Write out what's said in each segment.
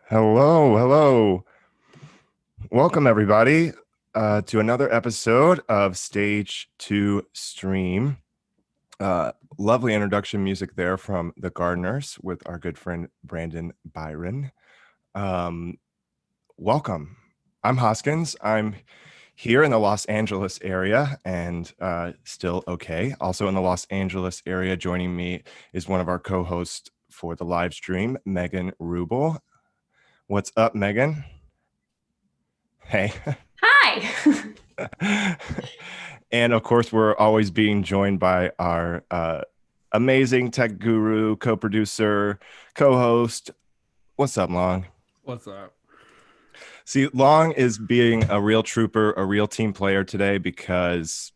Hello, hello. Welcome, everybody, to another episode of Stage 2 Stream. Lovely introduction music there from the Gardeners with our good friend Brandon Byron. Um, Welcome. I'm Hoskins. I'm here in the Los Angeles area and still okay. Also in the Los Angeles area, joining me is one of our co-hosts for the live stream, Megan Rubel. What's up, Megan? Hey. Hi. And of course, we're always being joined by our amazing tech guru, co-producer, co-host. What's up, Long? What's up? See, Long is being a real trooper, a real team player today because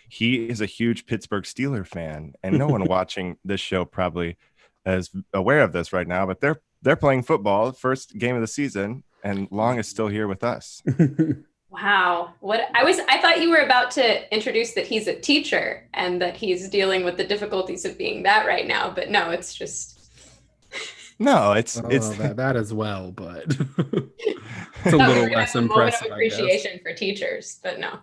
he is a huge Pittsburgh Steelers fan, and no one watching this show probably is aware of this right now. But they're playing football, first game of the season, and Long is still here with us. Wow. I thought you were about to introduce that he's a teacher and that he's dealing with the difficulties of being that right now, but no, it's just No, it's that as well, but it's a thought we little were gonna less have a moment impressive, of I guess. appreciation for teachers, but no.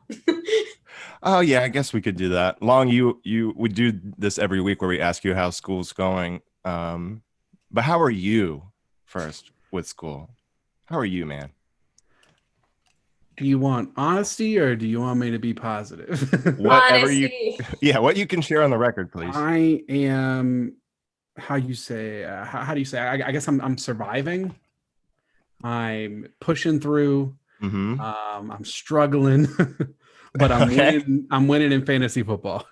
Oh yeah, I guess we could do that. Long, we do this every week where we ask you how school's going. But how are you first with school? How are you, man? Do you want honesty or do you want me to be positive? Whatever you, Honesty. yeah, what you can share on the record, please. I am, how do you say? How do you say? I guess I'm surviving. I'm pushing through. Mm-hmm. I'm struggling, but I'm Okay. winning. I'm winning in fantasy football.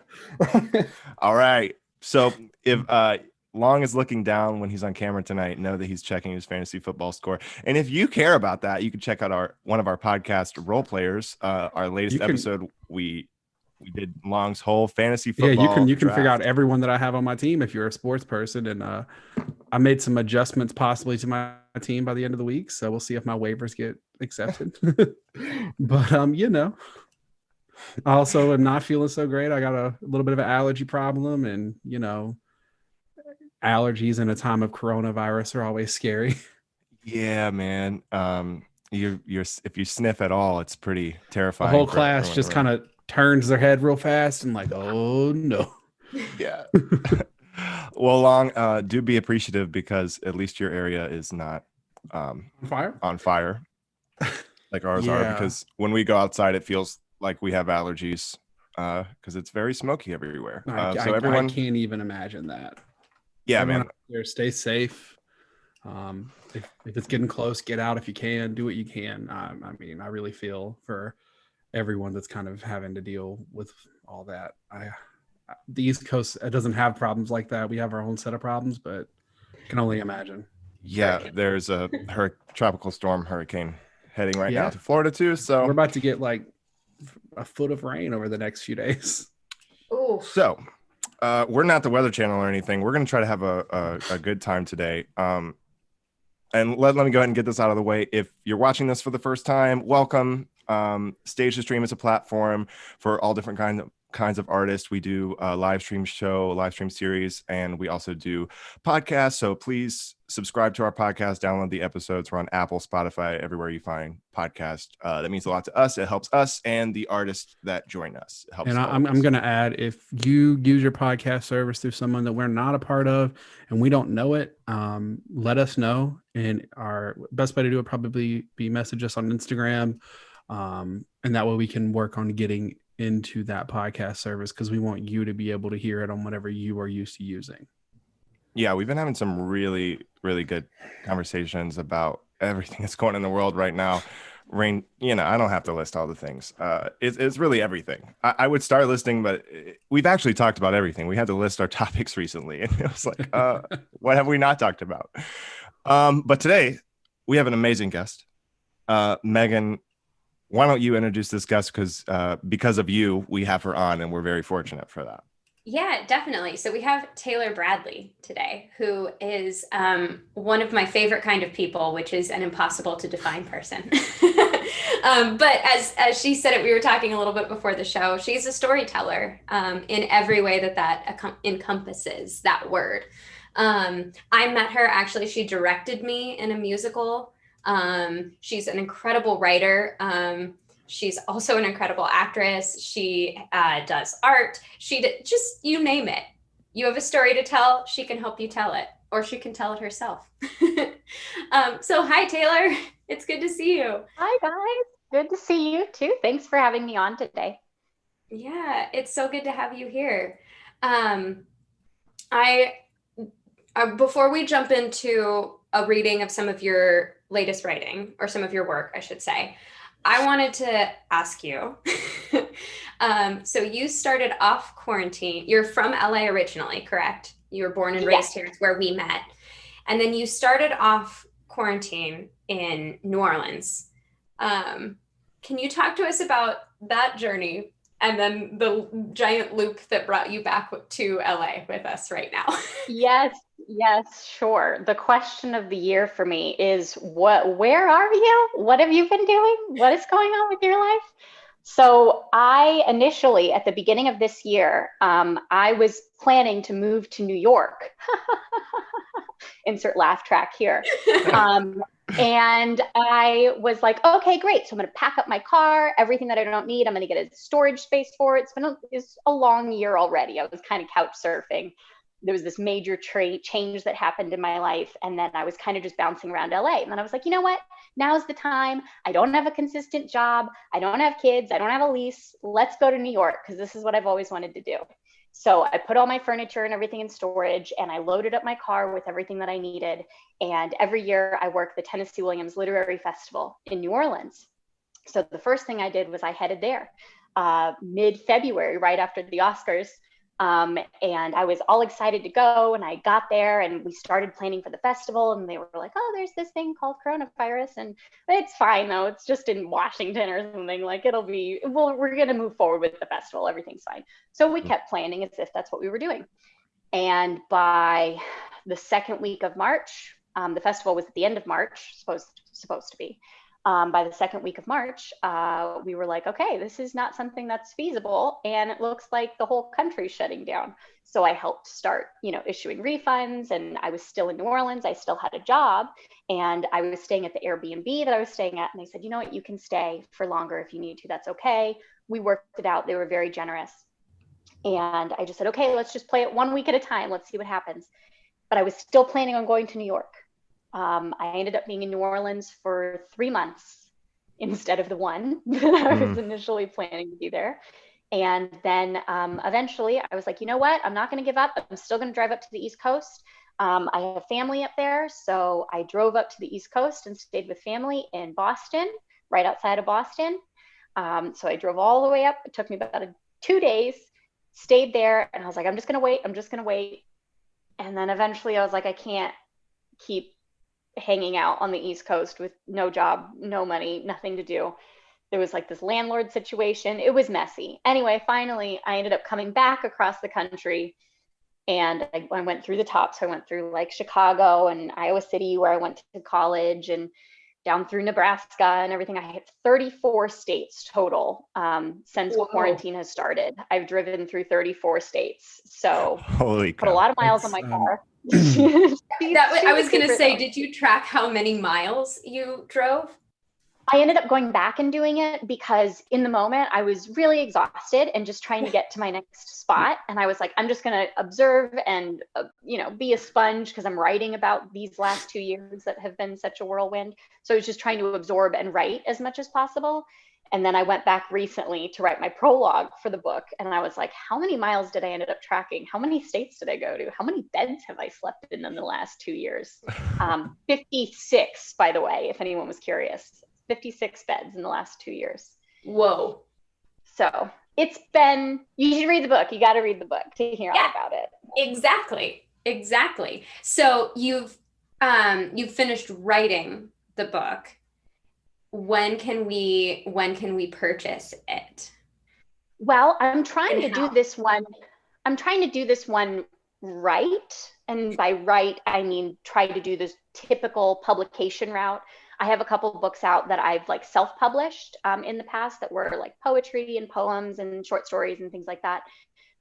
All right. So if Long is looking down when he's on camera tonight, know that he's checking his fantasy football score. And if you care about that, you can check out one of our podcast role players. Our latest episode, we did Long's whole fantasy Yeah, football. you can figure out draft. everyone that I have on my team if you're a sports person, and I made some adjustments possibly to my team by the end of the week, so we'll see if my waivers get accepted. But I also am not feeling so great. I got a little bit of an allergy problem, and allergies in a time of coronavirus are always scary. Yeah, man. You're if you sniff at all, it's pretty The terrifying whole for class everyone just around. kind of turns their head real fast and like, oh no. Yeah. Well, Long, do be appreciative because at least your area is not Fire? on fire like ours are. Yeah. Because when we go outside, it feels like we have allergies because it's very smoky everywhere. So I everyone, can't even imagine that. yeah, Everyone man. out there, stay safe. If it's getting close, get out if you can. Do what you can. I mean, I really feel for everyone that's kind of having to deal with all that. The East Coast doesn't have problems like that. We have our own set of problems, but I can only imagine. Yeah, there's a tropical storm hurricane heading right now Yeah, to Florida too. So we're about to get like a foot of rain over the next few days. Ooh. So, we're not the Weather Channel or anything. We're going to try to have a good time today. And let me go ahead and get this out of the way. If you're watching this for the first time, welcome. Stage to Stream is a platform for all different kinds of artists. We do a live stream show, live stream series, and we also do podcasts. So please subscribe to our podcast, download the episodes. We're on Apple, Spotify, everywhere you find podcasts. That means a lot to us. It helps us and the artists that join us. It helps. And all of I'm us. going to add, if you use your podcast service through someone that we're not a part of and we don't know it, let us know. And our best way to do it probably be message us on Instagram. And that way we can work on getting into that podcast service because we want you to be able to hear it on whatever you are used to using. Yeah, we've been having some really, really good conversations about everything that's going on in the world right now. Rain, I don't have to list all the things. It's really everything. I would start listing, but we've actually talked about everything. We had to list our topics recently, and it was like, what have we not talked about? But today we have an amazing guest, Megan. Why don't you introduce this guest? Because of you, we have her on, and we're very fortunate for that. Yeah, definitely. So we have Taylor Bradley today, who is one of my favorite kind of people, which is an impossible to define person. But as she said it, we were talking a little bit before the show. She's a storyteller in every way that encompasses that word. I met her, actually, she directed me in a musical She's an incredible writer. She's also an incredible actress. She does art. Just, you name it. You have a story to tell, she can help you tell it, or she can tell it herself. So hi, Taylor. It's good to see you. Hi, guys. Good to see you too. Thanks for having me on today. Yeah, it's so good to have you here. Um, I Before we jump into a reading of some of your latest writing, or some of your work, I should say, I wanted to ask you. So you started off quarantine. You're from LA originally, correct? You were born and raised here. It's where we met. And then you started off quarantine in New Orleans. Can you talk to us about that journey and then the giant loop that brought you back to LA with us right now? Yes, sure. The question of the year for me is where are you? What have you been doing? What is going on with your life? So I initially, at the beginning of this year, I was planning to move to New York. Insert laugh track here. And I was like, okay, great. So I'm going to pack up my car, everything that I don't need. I'm going to get a storage space for it. It's a long year already. I was kind of couch surfing. There was this major change that happened in my life. And then I was kind of just bouncing around LA. And then I was like, you know what? Now's the time. I don't have a consistent job. I don't have kids. I don't have a lease. Let's go to New York, because this is what I've always wanted to do. So I put all my furniture and everything in storage, and I loaded up my car with everything that I needed. And every year I work the Tennessee Williams Literary Festival in New Orleans. So the first thing I did was I headed there mid-February, right after the Oscars. And I was all excited to go, and I got there and we started planning for the festival, and they were like, oh, there's this thing called coronavirus, and it's fine though. It's just in Washington or something. Like, we're going to move forward with the festival. Everything's fine. So we kept planning as if that's what we were doing. And by the second week of March, the festival was at the end of March, supposed to be. By the second week of March, we were like, okay, this is not something that's feasible. And it looks like the whole country's shutting down. So I helped start, issuing refunds, and I was still in New Orleans. I still had a job, and I was staying at the Airbnb that I was staying at. And they said, you know what, you can stay for longer if you need to. That's okay. We worked it out. They were very generous. And I just said, okay, let's just play it 1 week at a time. Let's see what happens. But I was still planning on going to New York. I ended up being in New Orleans for 3 months instead of the one that I was initially planning to be there. And then eventually I was like, you know what? I'm not going to give up. I'm still going to drive up to the East Coast. I have family up there. So I drove up to the East Coast and stayed with family in Boston, right outside of Boston. So I drove all the way up. It took me about 2 days, stayed there. And I was like, I'm just going to wait. And then eventually I was like, I can't keep hanging out on the East Coast with no job, no money, nothing to do. There was like this landlord situation. It was messy. Anyway, finally, I ended up coming back across the country, and I went through the top. So I went through like Chicago and Iowa City, where I went to college, and down through Nebraska and everything. I hit 34 states total since quarantine has started. I've driven through 34 states. So holy put a lot of miles on my car. I was going to say, did you track how many miles you drove? I ended up going back and doing it because in the moment I was really exhausted and just trying to get to my next spot. And I was like, I'm just going to observe and, be a sponge, because I'm writing about these last 2 years that have been such a whirlwind. So I was just trying to absorb and write as much as possible. And then I went back recently to write my prologue for the book. And I was like, how many miles did I end up tracking? How many states did I go to? How many beds have I slept in the last 2 years? 56, by the way, if anyone was curious. 56 beds in the last 2 years. Whoa. So it's been, you should read the book. You got to read the book to hear all about it. Exactly. So you've finished writing the book. When can we purchase it? Well, I'm trying to do this one right. And by right, I mean, try to do this typical publication route. I have a couple of books out that I've like self-published in the past that were like poetry and poems and short stories and things like that.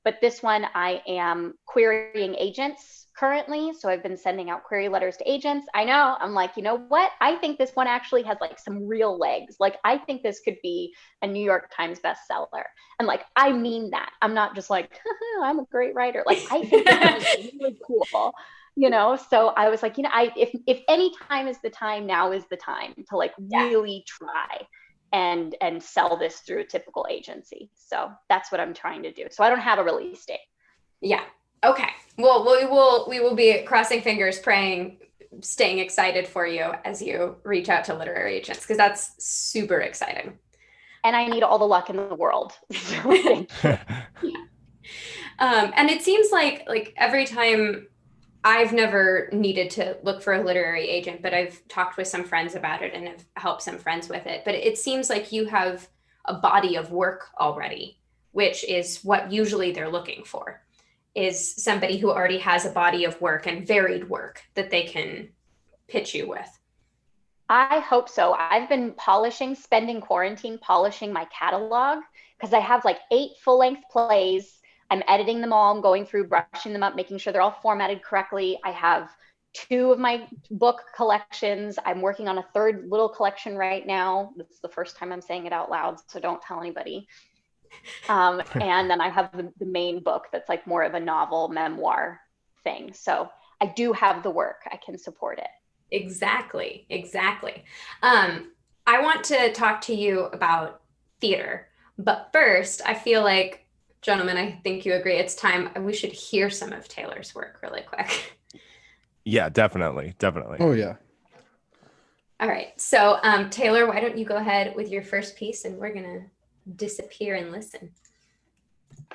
But this one, I am querying agents currently. So I've been sending out query letters to agents. I know, I'm like, you know what? I think this one actually has like some real legs. Like, I think this could be a New York Times bestseller. And like, I mean that. I'm not just like, I'm a great writer. Like, I think this is really cool. So I was like, if any time is the time, now is the time to like really try and sell this through a typical agency. So that's what I'm trying to do. So I don't have a release date. Yeah. Okay. Well, we will be crossing fingers, praying, staying excited for you as you reach out to literary agents, because that's super exciting. And I need all the luck in the world. So and it seems like every time, I've never needed to look for a literary agent, but I've talked with some friends about it and have helped some friends with it. But it seems like you have a body of work already, which is what usually they're looking for, is somebody who already has a body of work and varied work that they can pitch you with. I hope so. I've been spending quarantine polishing my catalog, because I have like 8 full-length plays. I'm editing them all. I'm going through, brushing them up, making sure they're all formatted correctly. I have 2 of my book collections. I'm working on a 3rd little collection right now. This is the first time I'm saying it out loud, so don't tell anybody. And then I have the main book that's like more of a novel memoir thing. So I do have the work. I can support it. Exactly. I want to talk to you about theater, but first, I feel like, gentlemen, I think you agree, it's time we should hear some of Taylor's work really quick. Yeah, definitely. Oh yeah. All right. So, Taylor, why don't you go ahead with your first piece, and we're gonna disappear and listen.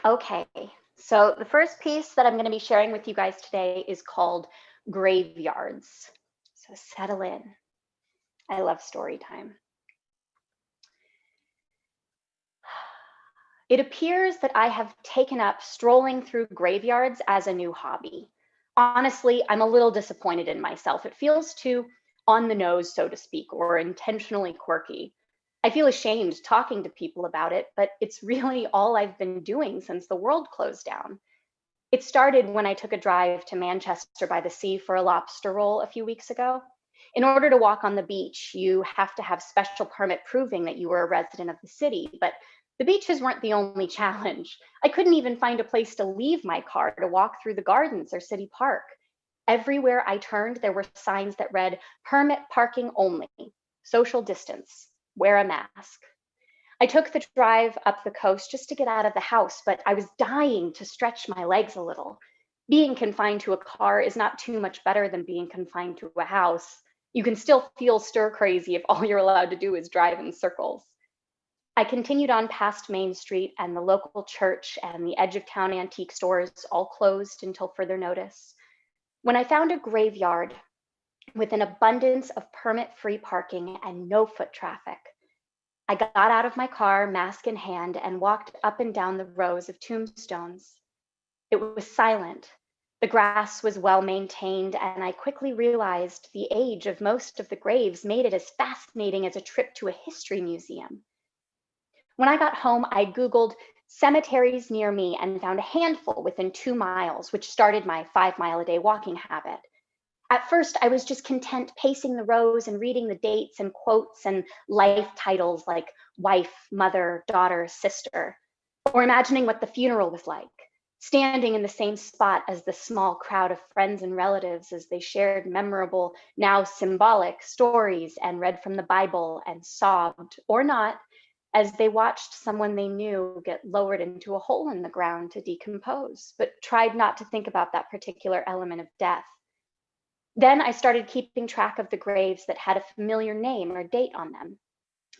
Okay. So the first piece that I'm going to be sharing with you guys today is called Graveyards. So settle in. I love story time. It appears that I have taken up strolling through graveyards as a new hobby. Honestly, I'm a little disappointed in myself. It feels too on the nose, so to speak, or intentionally quirky. I feel ashamed talking to people about it, but it's really all I've been doing since the world closed down. It started when I took a drive to Manchester by the Sea for a lobster roll a few weeks ago. In order to walk on the beach, you have to have special permit proving that you were a resident of the city, but the beaches weren't the only challenge. I couldn't even find a place to leave my car to walk through the gardens or city park. Everywhere I turned, there were signs that read, "Permit parking only, social distance, wear a mask." I took the drive up the coast just to get out of the house, but I was dying to stretch my legs a little. Being confined to a car is not too much better than being confined to a house. You can still feel stir crazy if all you're allowed to do is drive in circles. I continued on past Main Street and the local church and the edge of town antique stores, all closed until further notice, when I found a graveyard with an abundance of permit-free parking and no foot traffic. I got out of my car, mask in hand, and walked up and down the rows of tombstones. It was silent. The grass was well maintained, and I quickly realized the age of most of the graves made it as fascinating as a trip to a history museum. When I got home, I Googled cemeteries near me and found a handful within 2 miles, which started my 5-mile-a-day walking habit. At first, I was just content pacing the rows and reading the dates and quotes and life titles like wife, mother, daughter, sister, or imagining what the funeral was like, standing in the same spot as the small crowd of friends and relatives as they shared memorable, now symbolic stories and read from the Bible and sobbed, or not, as they watched someone they knew get lowered into a hole in the ground to decompose, but tried not to think about that particular element of death. Then I started keeping track of the graves that had a familiar name or date on them.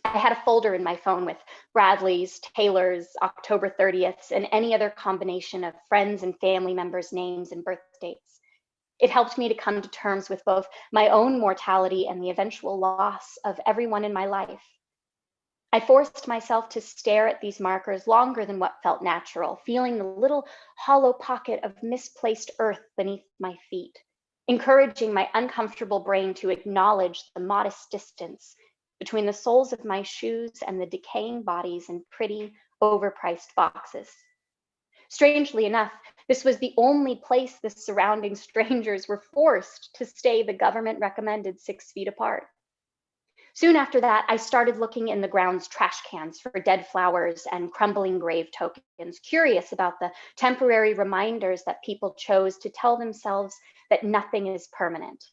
I had a folder in my phone with Bradley's, Taylor's, October 30ths, and any other combination of friends and family members' names and birth dates. It helped me to come to terms with both my own mortality and the eventual loss of everyone in my life. I forced myself to stare at these markers longer than what felt natural, feeling the little hollow pocket of misplaced earth beneath my feet, encouraging my uncomfortable brain to acknowledge the modest distance between the soles of my shoes and the decaying bodies in pretty, overpriced boxes. Strangely enough, this was the only place the surrounding strangers were forced to stay the government-recommended 6 feet apart. Soon after that, I started looking in the ground's trash cans for dead flowers and crumbling grave tokens, curious about the temporary reminders that people chose to tell themselves that nothing is permanent.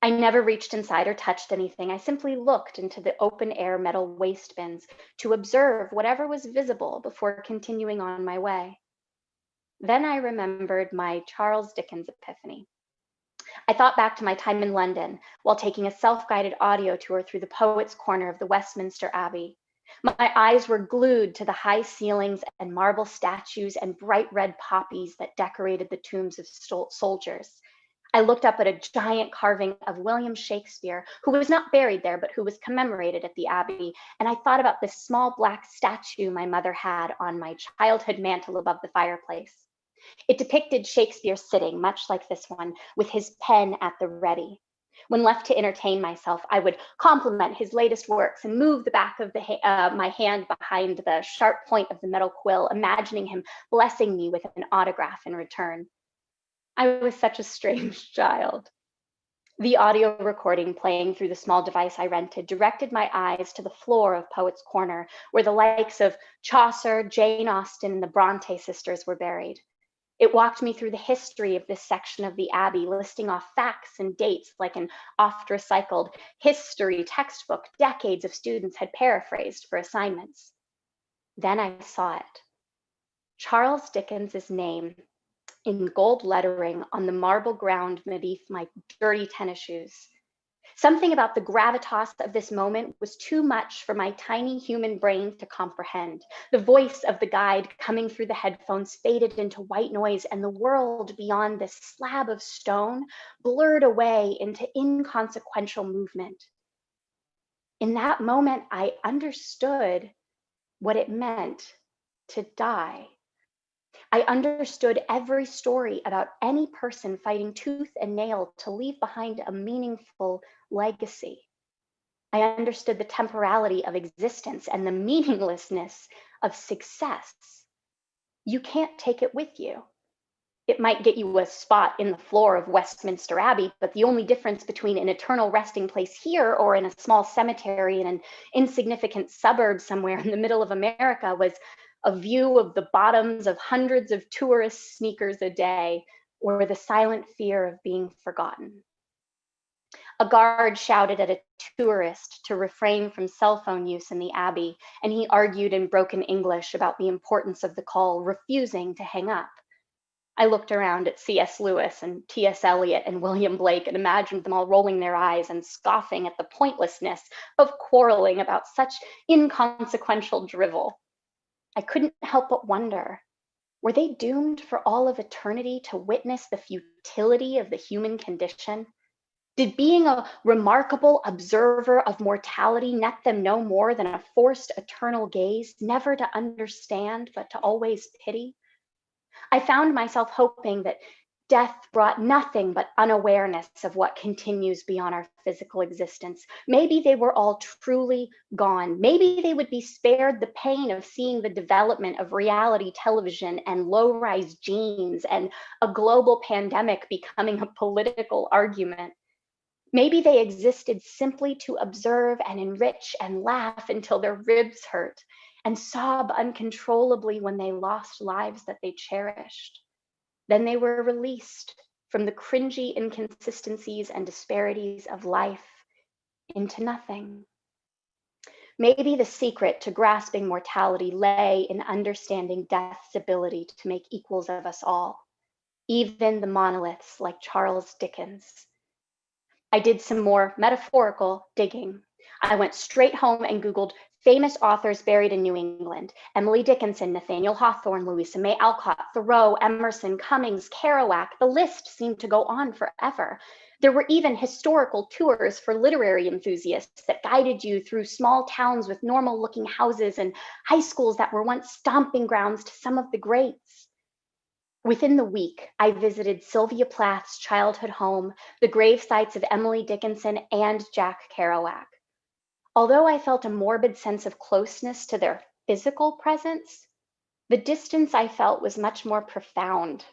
I never reached inside or touched anything. I simply looked into the open air metal waste bins to observe whatever was visible before continuing on my way. Then I remembered my Charles Dickens epiphany. I thought back to my time in London while taking a self-guided audio tour through the Poets' Corner of the Westminster Abbey. My eyes were glued to the high ceilings and marble statues and bright red poppies that decorated the tombs of soldiers. I looked up at a giant carving of William Shakespeare, who was not buried there, but who was commemorated at the Abbey. And I thought about this small black statue my mother had on my childhood mantle above the fireplace. It depicted Shakespeare sitting, much like this one, with his pen at the ready. When left to entertain myself, I would compliment his latest works and move the back of my hand behind the sharp point of the metal quill, imagining him blessing me with an autograph in return. I was such a strange child. The audio recording playing through the small device I rented directed my eyes to the floor of Poets' Corner, where the likes of Chaucer, Jane Austen, and the Bronte sisters were buried. It walked me through the history of this section of the Abbey, listing off facts and dates like an oft-recycled history textbook decades of students had paraphrased for assignments. Then I saw it. Charles Dickens' name in gold lettering on the marble ground beneath my dirty tennis shoes. Something about the gravitas of this moment was too much for my tiny human brain to comprehend. The voice of the guide coming through the headphones faded into white noise, and the world beyond this slab of stone blurred away into inconsequential movement. In that moment, I understood what it meant to die. I understood every story about any person fighting tooth and nail to leave behind a meaningful legacy. I understood the temporality of existence and the meaninglessness of success. You can't take it with you. It might get you a spot in the floor of Westminster Abbey, but the only difference between an eternal resting place here or in a small cemetery in an insignificant suburb somewhere in the middle of America was a view of the bottoms of hundreds of tourist sneakers a day, or the silent fear of being forgotten. A guard shouted at a tourist to refrain from cell phone use in the Abbey, and he argued in broken English about the importance of the call, refusing to hang up. I looked around at C.S. Lewis and T.S. Eliot and William Blake and imagined them all rolling their eyes and scoffing at the pointlessness of quarreling about such inconsequential drivel. I couldn't help but wonder, were they doomed for all of eternity to witness the futility of the human condition? Did being a remarkable observer of mortality net them no more than a forced eternal gaze, never to understand, but to always pity? I found myself hoping that death brought nothing but unawareness of what continues beyond our physical existence. Maybe they were all truly gone. Maybe they would be spared the pain of seeing the development of reality television and low-rise jeans and a global pandemic becoming a political argument. Maybe they existed simply to observe and enrich and laugh until their ribs hurt and sob uncontrollably when they lost lives that they cherished. Then they were released from the cringy inconsistencies and disparities of life into nothing. Maybe the secret to grasping mortality lay in understanding death's ability to make equals of us all, even the monoliths like Charles Dickens. I did some more metaphorical digging. I went straight home and Googled famous authors buried in New England: Emily Dickinson, Nathaniel Hawthorne, Louisa May Alcott, Thoreau, Emerson, Cummings, Kerouac. The list seemed to go on forever. There were even historical tours for literary enthusiasts that guided you through small towns with normal-looking houses and high schools that were once stomping grounds to some of the greats. Within the week, I visited Sylvia Plath's childhood home, the grave sites of Emily Dickinson and Jack Kerouac. Although I felt a morbid sense of closeness to their physical presence, the distance I felt was much more profound,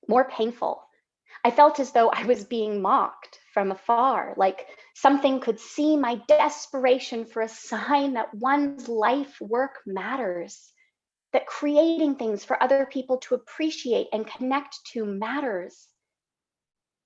more painful. I felt as though I was being mocked from afar, like something could see my desperation for a sign that one's life work matters, that creating things for other people to appreciate and connect to matters.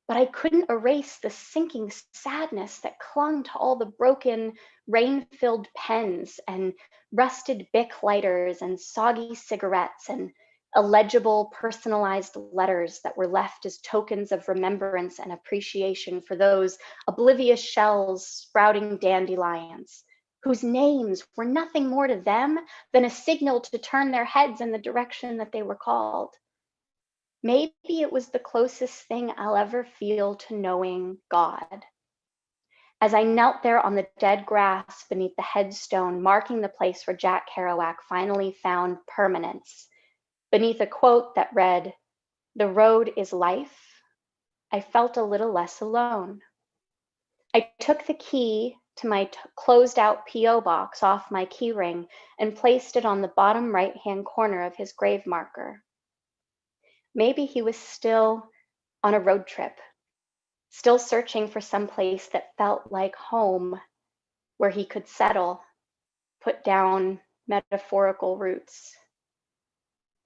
But I couldn't erase the sinking sadness that clung to all the broken, rain-filled pens and rusted Bic lighters and soggy cigarettes and illegible personalized letters that were left as tokens of remembrance and appreciation for those oblivious shells sprouting dandelions, whose names were nothing more to them than a signal to turn their heads in the direction that they were called. Maybe it was the closest thing I'll ever feel to knowing God. As I knelt there on the dead grass beneath the headstone, marking the place where Jack Kerouac finally found permanence, beneath a quote that read, "The road is life," I felt a little less alone. I took the key to my closed out P.O. box off my keyring and placed it on the bottom right-hand corner of his grave marker. Maybe he was still on a road trip, still searching for some place that felt like home, where he could settle, put down metaphorical roots.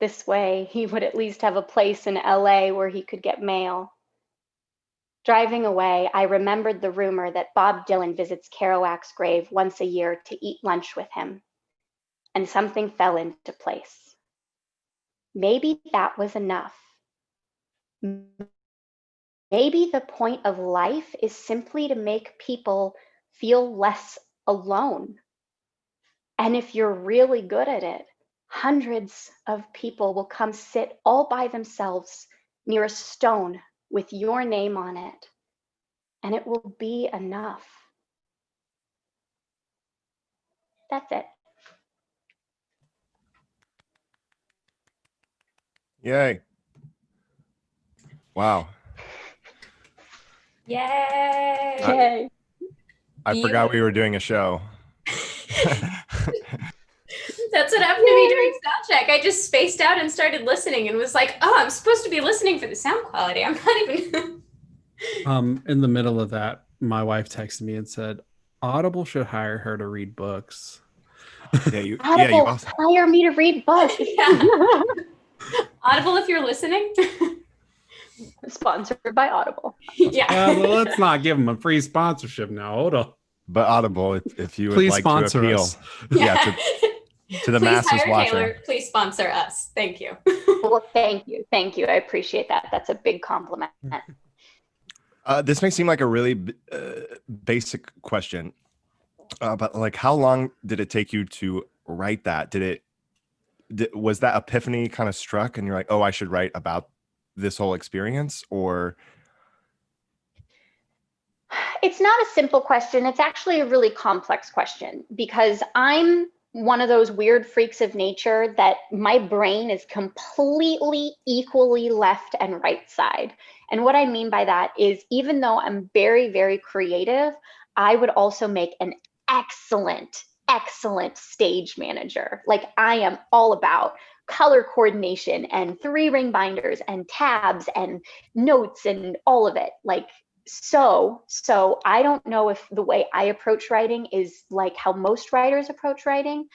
This way, he would at least have a place in LA where he could get mail. Driving away, I remembered the rumor that Bob Dylan visits Kerouac's grave once a year to eat lunch with him, and something fell into place. Maybe that was enough. Maybe the point of life is simply to make people feel less alone. And if you're really good at it, hundreds of people will come sit all by themselves near a stone with your name on it, and it will be enough. That's it. Yay. Wow. Yay! Yay. I forgot we were doing a show. That's what happened to me during sound check. I just spaced out and started listening and was like, oh, I'm supposed to be listening for the sound quality. I'm not even. In the middle of that, my wife texted me and said, Audible should hire her to read books. You Audible, also hire me to read books. Yeah. Audible, if you're listening. Sponsored by Audible. Yeah. Well, let's not give them a free sponsorship now. Hold on. but Audible, if you would Please like to sponsor appeal, us. yeah, to the Please masses hire watcher. Taylor. Please sponsor us. Thank you. Well, thank you. Thank you. I appreciate that. That's a big compliment. This may seem like a really basic question, but like, how long did it take you to write that? Was that epiphany kind of struck and you're like, oh, I should write about this whole experience? Or It's not a simple question. It's actually a really complex question because I'm one of those weird freaks of nature that my brain is completely equally left and right side. And what I mean by that is even though I'm very, very creative, I would also make an excellent stage manager. Like I am all about color coordination and 3-ring binders and tabs and notes and all of it. Like, so I don't know if the way I approach writing is like how most writers approach writing.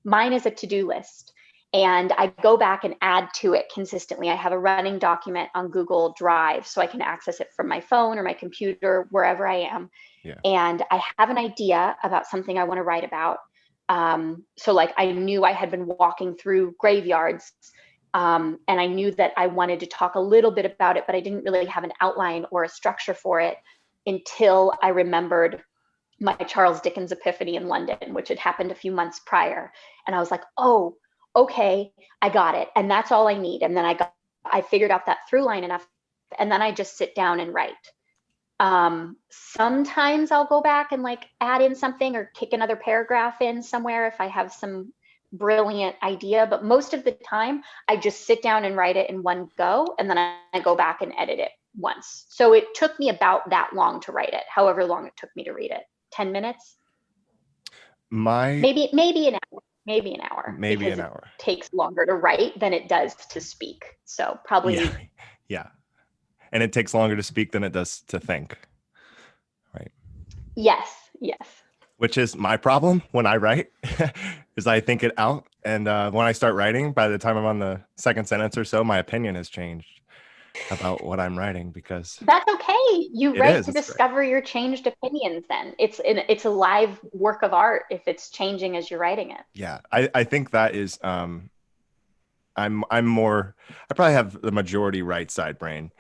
Mine is a to-do list. And I go back and add to it consistently. I have a running document on Google Drive so I can access it from my phone or my computer, wherever I am. Yeah. And I have an idea about something I want to write about. So like I knew I had been walking through graveyards and I knew that I wanted to talk a little bit about it, but I didn't really have an outline or a structure for it until I remembered my Charles Dickens epiphany in London, which had happened a few months prior. And I was like, oh, okay, I got it. And that's all I need. And then I figured out that through line enough. And then I just sit down and write. Sometimes I'll go back and like add in something or kick another paragraph in somewhere if I have some brilliant idea. But most of the time, I just sit down and write it in one go. And then I go back and edit it once. So it took me about that long to write it, however long it took me to read it. 10 minutes? Maybe an hour. maybe an hour, Maybe because an it hour. takes longer to write than it does to speak. So probably, Yeah. Yeah. And it takes longer to speak than it does to think. Right. yes, yes. Which is my problem when I write, is I think it out. And when I start writing, by the time I'm on the second sentence or so, my opinion has changed about what I'm writing, because That's okay. You write to it's great. discover your changed opinions then. It's a live work of art if it's changing as you're writing it. Yeah. I think that is, I'm more, I probably have the majority right side brain.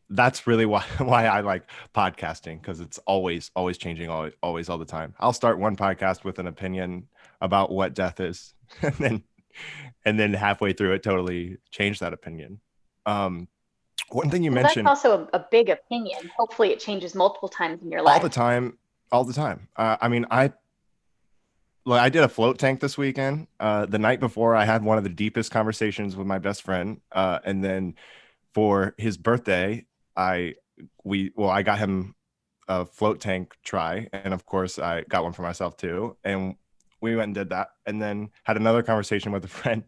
That's really why I like podcasting, because it's always changing, always all the time. I'll start one podcast with an opinion about what death is, and then halfway through it totally change that opinion. One thing you Well, that's mentioned, also a big opinion. Hopefully it changes multiple times in your all the life. time, all the time. I mean, I did a float tank this weekend. The night before, I had one of the deepest conversations with my best friend, and then for his birthday, I got him a float tank try, and of course I got one for myself too, and we went and did that, and then had another conversation with a friend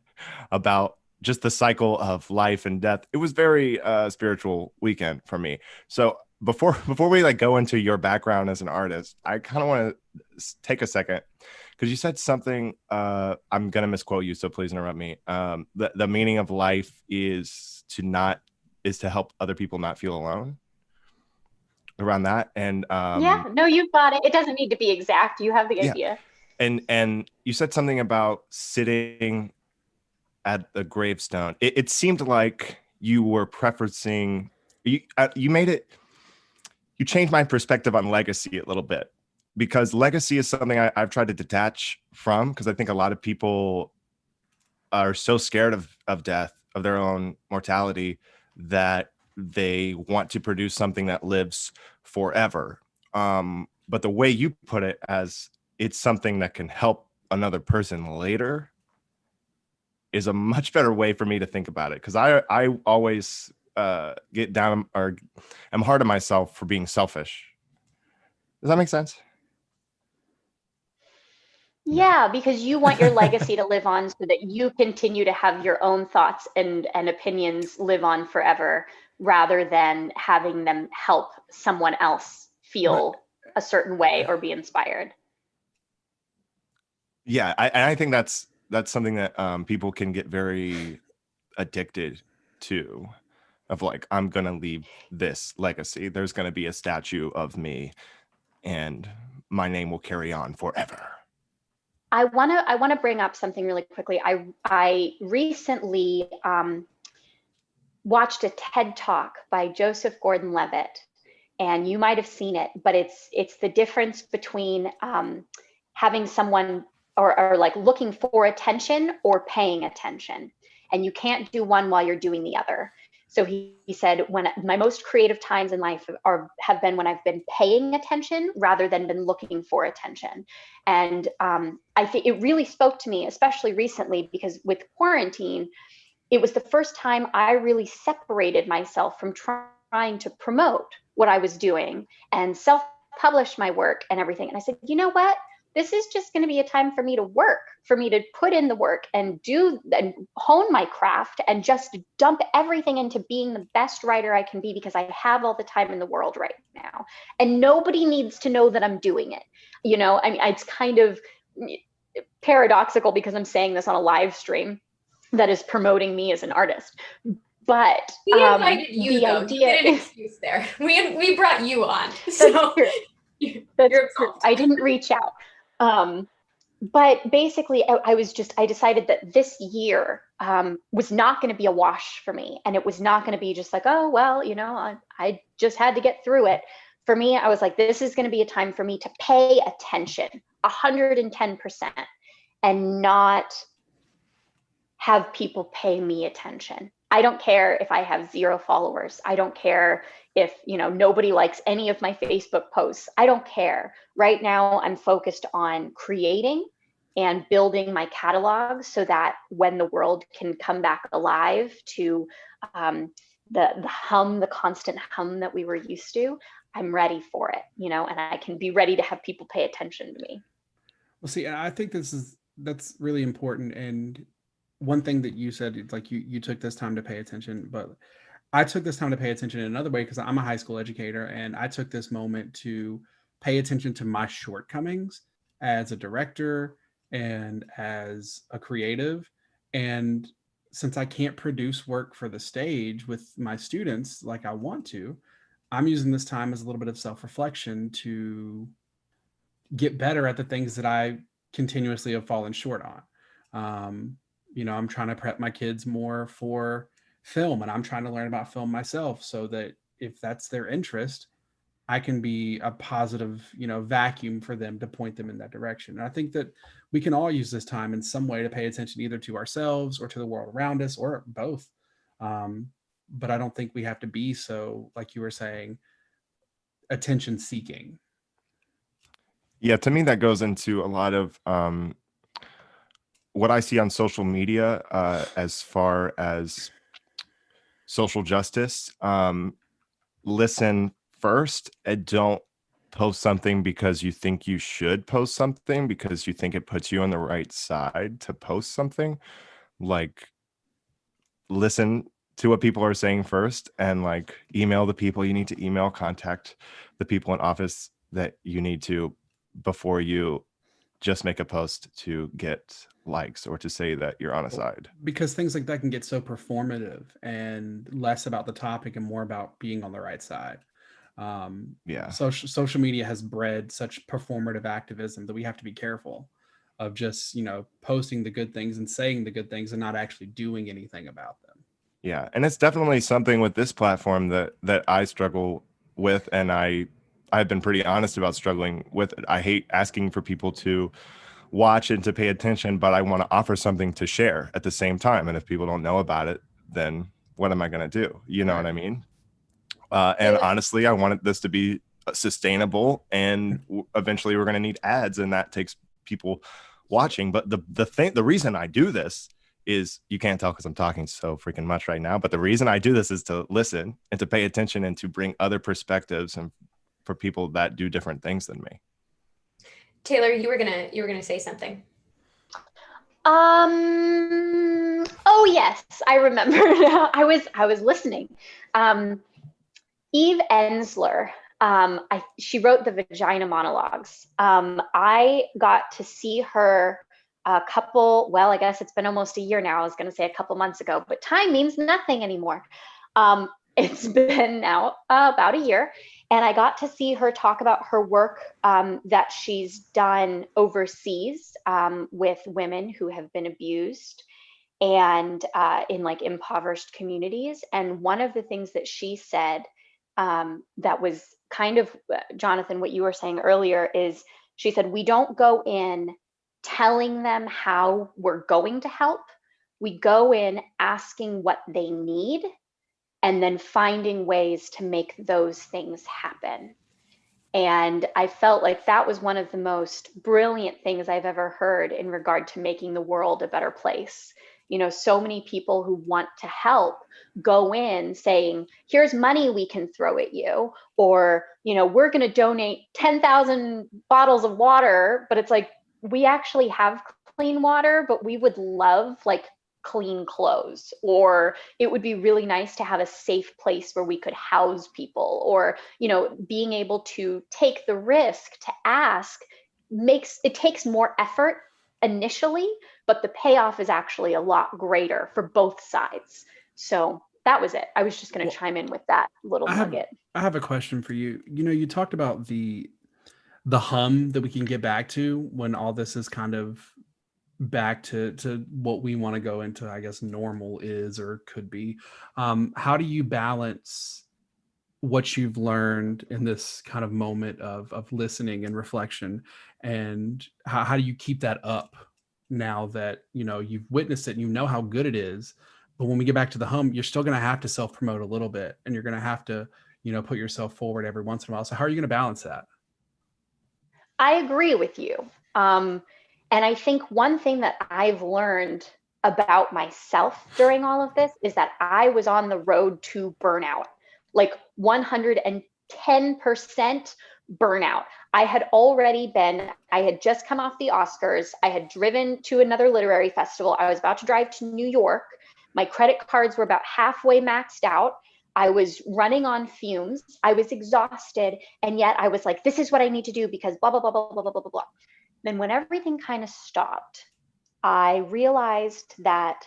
about just the cycle of life and death. It was very spiritual weekend for me. So before we like go into your background as an artist, I kind of want to take a second, because you said something, I'm gonna misquote you, so please interrupt me. The meaning of life is to help other people not feel alone, around that. And Yeah, no, you've got it. It doesn't need to be exact. You have the yeah, idea. and you said something about sitting at the gravestone. It seemed like you were preferencing, you made it, you changed my perspective on legacy a little bit, because legacy is something I've tried to detach from, because I think a lot of people are so scared of death, of their own mortality, that they want to produce something that lives forever. But the way you put it, as it's something that can help another person later, is a much better way for me to think about it, because I always get down, or I'm hard on myself for being selfish. Does that make sense? No. Yeah, because you want your legacy to live on so that you continue to have your own thoughts and opinions live on forever, rather than having them help someone else Right. feel a certain way or be inspired. Yeah, I think that's something that people can get very addicted to, of like, I'm gonna leave this legacy. There's gonna be a statue of me, and my name will carry on forever. I wanna bring up something really quickly. I recently watched a TED Talk by Joseph Gordon-Levitt, and you might have seen it, but it's the difference between having someone, or like looking for attention or paying attention, and you can't do one while you're doing the other. So he said, when my most creative times in life have been when I've been paying attention rather than been looking for attention. And I think it really spoke to me, especially recently, because with quarantine, it was the first time I really separated myself from trying to promote what I was doing and self-publish my work and everything. And I said, you know what? This is just going to be a time for me to work, for me to put in the work and do and hone my craft, and just dump everything into being the best writer I can be, because I have all the time in the world right now. And nobody needs to know that I'm doing it. I mean, it's kind of paradoxical because I'm saying this on a live stream that is promoting me as an artist. But We invited you, the though. idea You get an is, excuse there. We brought you on. So that's you're true. I didn't reach out. But basically, I decided that this year was not going to be a wash for me. And it was not going to be just like, oh, well, I just had to get through it. For me, I was like, this is going to be a time for me to pay attention 110%, and not have people pay me attention. I don't care if I have 0 followers. I don't care if, nobody likes any of my Facebook posts. I don't care. Right now, I'm focused on creating and building my catalog, so that when the world can come back alive to the constant hum that we were used to, I'm ready for it, and I can be ready to have people pay attention to me. Well, see, I think this is that's really important. And one thing that you said, it's like you took this time to pay attention, but I took this time to pay attention in another way because I'm a high school educator, and I took this moment to pay attention to my shortcomings as a director and as a creative. And since I can't produce work for the stage with my students like I want to, I'm using this time as a little bit of self-reflection to get better at the things that I continuously have fallen short on. I'm trying to prep my kids more for film, and I'm trying to learn about film myself so that if that's their interest, I can be a positive, vacuum for them to point them in that direction. And I think that we can all use this time in some way to pay attention either to ourselves or to the world around us or both. But I don't think we have to be so, like you were saying, attention seeking. Yeah, to me, that goes into a lot of what I see on social media as far as social justice. Listen first and don't post something because you think you should post something because you think it puts you on the right side to post something. Like, listen to what people are saying first, and like email the people you need to email, contact the people in office that you need to before you just make a post to get likes or to say that you're on a side. Because things like that can get so performative and less about the topic and more about being on the right side. Yeah. Social media has bred such performative activism that we have to be careful of just, posting the good things and saying the good things and not actually doing anything about them. Yeah, and it's definitely something with this platform that I struggle with, and I've been pretty honest about struggling with it. I hate asking for people to watch and to pay attention, but I want to offer something to share at the same time. And if people don't know about it, then what am I going to do? You know what I mean? And honestly, I wanted this to be sustainable, and eventually we're going to need ads, and that takes people watching. But the reason I do this is, you can't tell because I'm talking so freaking much right now, but the reason I do this is to listen and to pay attention and to bring other perspectives and for people that do different things than me. Taylor, you were gonna say something. Oh yes, I remember. I was listening. Eve Ensler, she wrote the Vagina Monologues. I got to see her I guess it's been almost a year now. I was going to say a couple months ago, but time means nothing anymore. It's been now about a year, and I got to see her talk about her work that she's done overseas with women who have been abused and in like impoverished communities. And one of the things that she said that was kind of, Jonathan, what you were saying earlier is, she said, we don't go in telling them how we're going to help. We go in asking what they need and then finding ways to make those things happen. And I felt like that was one of the most brilliant things I've ever heard in regard to making the world a better place. So many people who want to help go in saying, here's money we can throw at you, or, we're going to donate 10,000 bottles of water. But it's like, we actually have clean water, but we would love like clean clothes, or it would be really nice to have a safe place where we could house people, or, being able to take the risk to ask takes more effort initially, but the payoff is actually a lot greater for both sides. So that was it. I was just going to chime in with that little nugget. I have a question for you. You talked about the hum that we can get back to when all this is kind of back to what we want to go into, I guess, normal is or could be. How do you balance what you've learned in this kind of moment of listening and reflection, and how do you keep that up now that you've witnessed it and you know how good it is, but when we get back to the hum, you're still going to have to self-promote a little bit, and you're going to have to put yourself forward every once in a while. So how are you going to balance that? I agree with you. And I think one thing that I've learned about myself during all of this is that I was on the road to burnout, like 110% burnout. I had just come off the Oscars. I had driven to another literary festival. I was about to drive to New York. My credit cards were about halfway maxed out. I was running on fumes. I was exhausted. And yet I was like, this is what I need to do because blah, blah, blah, blah, blah, blah, blah, blah. Then when everything kind of stopped, I realized that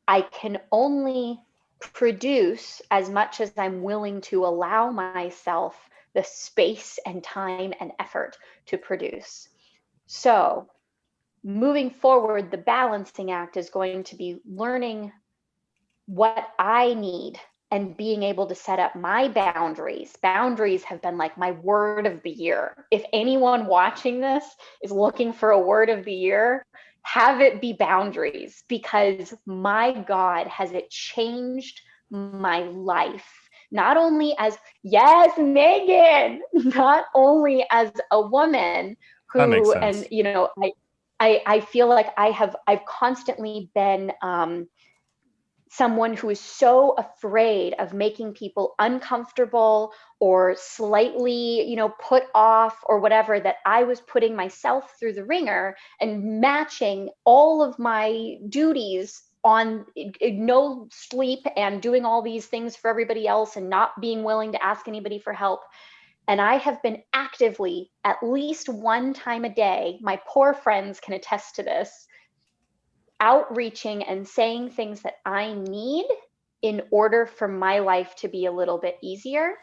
I can only produce as much as I'm willing to allow myself the space and time and effort to produce. So moving forward, the balancing act is going to be learning what I need and being able to set up my boundaries. Boundaries have been like my word of the year. If anyone watching this is looking for a word of the year, have it be boundaries, because my God, has it changed my life. Not only as, yes, Megan, not only as a woman That makes who, sense. and, you know, I feel like I've constantly been someone who is so afraid of making people uncomfortable or slightly, you know, put off or whatever, that I was putting myself through the ringer and matching all of my duties on no sleep and doing all these things for everybody else and not being willing to ask anybody for help. And I have been actively, at least one time a day, my poor friends can attest to this, outreaching and saying things that I need in order for my life to be a little bit easier.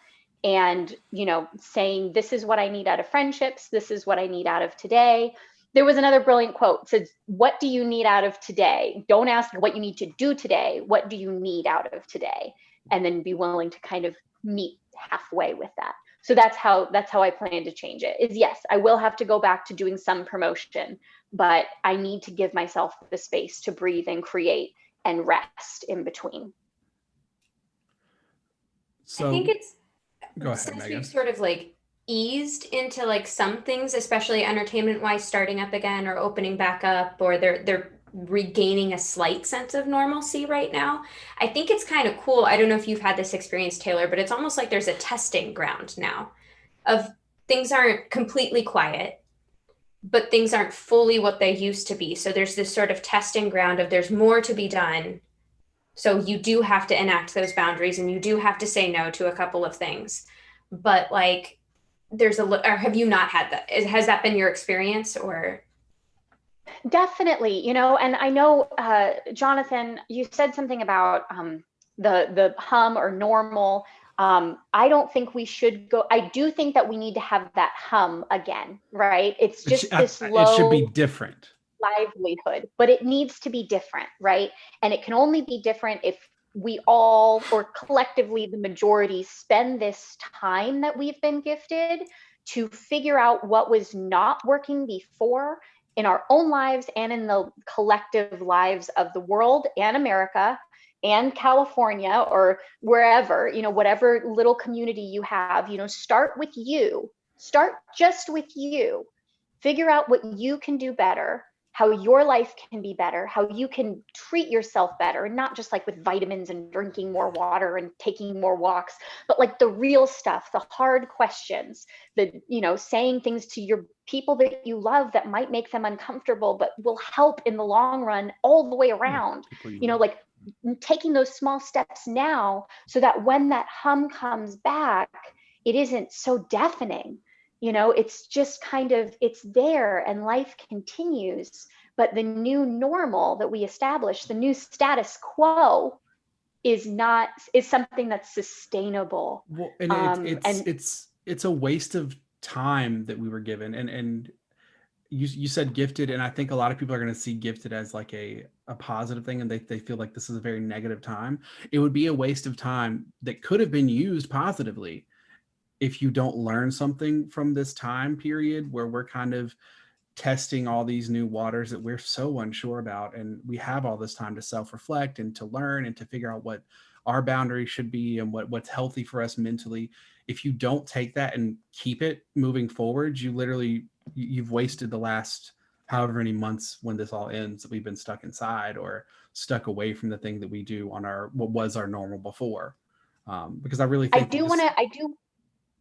And, you know, saying, this is what I need out of friendships. This is what I need out of today. There was another brilliant quote. It says, what do you need out of today? Don't ask what you need to do today. What do you need out of today? And then be willing to kind of meet halfway with that. So that's how I plan to change it. Is yes, I will have to go back to doing some promotion, but I need to give myself the space to breathe and create and rest in between. So I think it's, go ahead, since Megan. we've sort of like eased into like some things, especially entertainment wise, starting up again or opening back up, or they're regaining a slight sense of normalcy right now. I think it's kind of cool. I don't know if you've had this experience, Taylor, but it's almost like there's a testing ground now of things aren't completely quiet, but things aren't fully what they used to be. So there's this sort of testing ground of there's more to be done. So you do have to enact those boundaries and you do have to say no to a couple of things. But like there's or have you not had that? Has that been your experience or? Definitely, you know, and I know, Jonathan, you said something about the hum or normal. I don't think we should go. I do think that we need to have that hum again, right? It's just this It should be low different. livelihood, but it needs to be different, right? And it can only be different if we all, or collectively the majority, spend this time that we've been gifted to figure out what was not working before in our own lives and in the collective lives of the world and America and California or wherever, you know, whatever little community you have, you know, start with you, start just with you, figure out what you can do better, how your life can be better, how you can treat yourself better, and not just like with vitamins and drinking more water and taking more walks, but like the real stuff, the hard questions, the, you know, saying things to your people that you love that might make them uncomfortable, but will help in the long run all the way around, you know, like taking those small steps now so that when that hum comes back, it isn't so deafening. You know, it's just kind of, it's there and life continues. But the new normal that we establish, the new status quo, is something that's sustainable. Well, and it's a waste of time that we were given. And you said gifted, and I think a lot of people are going to see gifted as like a positive thing, and they feel like this is a very negative time. It would be a waste of time that could have been used positively if you don't learn something from this time period where we're kind of testing all these new waters that we're so unsure about. And we have all this time to self-reflect and to learn and to figure out what our boundaries should be and what's healthy for us mentally. If you don't take that and keep it moving forward, you've wasted the last however many months when this all ends that we've been stuck inside or stuck away from the thing that we do on what was our normal before. Because I really think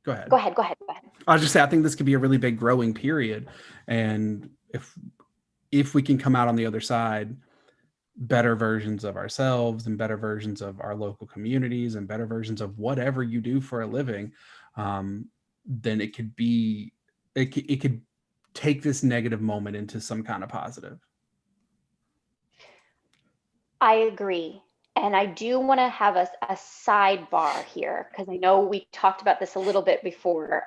Go ahead. Go ahead. Go ahead. Go ahead. I was just saying, I think this could be a really big growing period. And if we can come out on the other side, better versions of ourselves and better versions of our local communities and better versions of whatever you do for a living, then it could be, it could take this negative moment into some kind of positive. I agree. And I do want to have a sidebar here because I know we talked about this a little bit before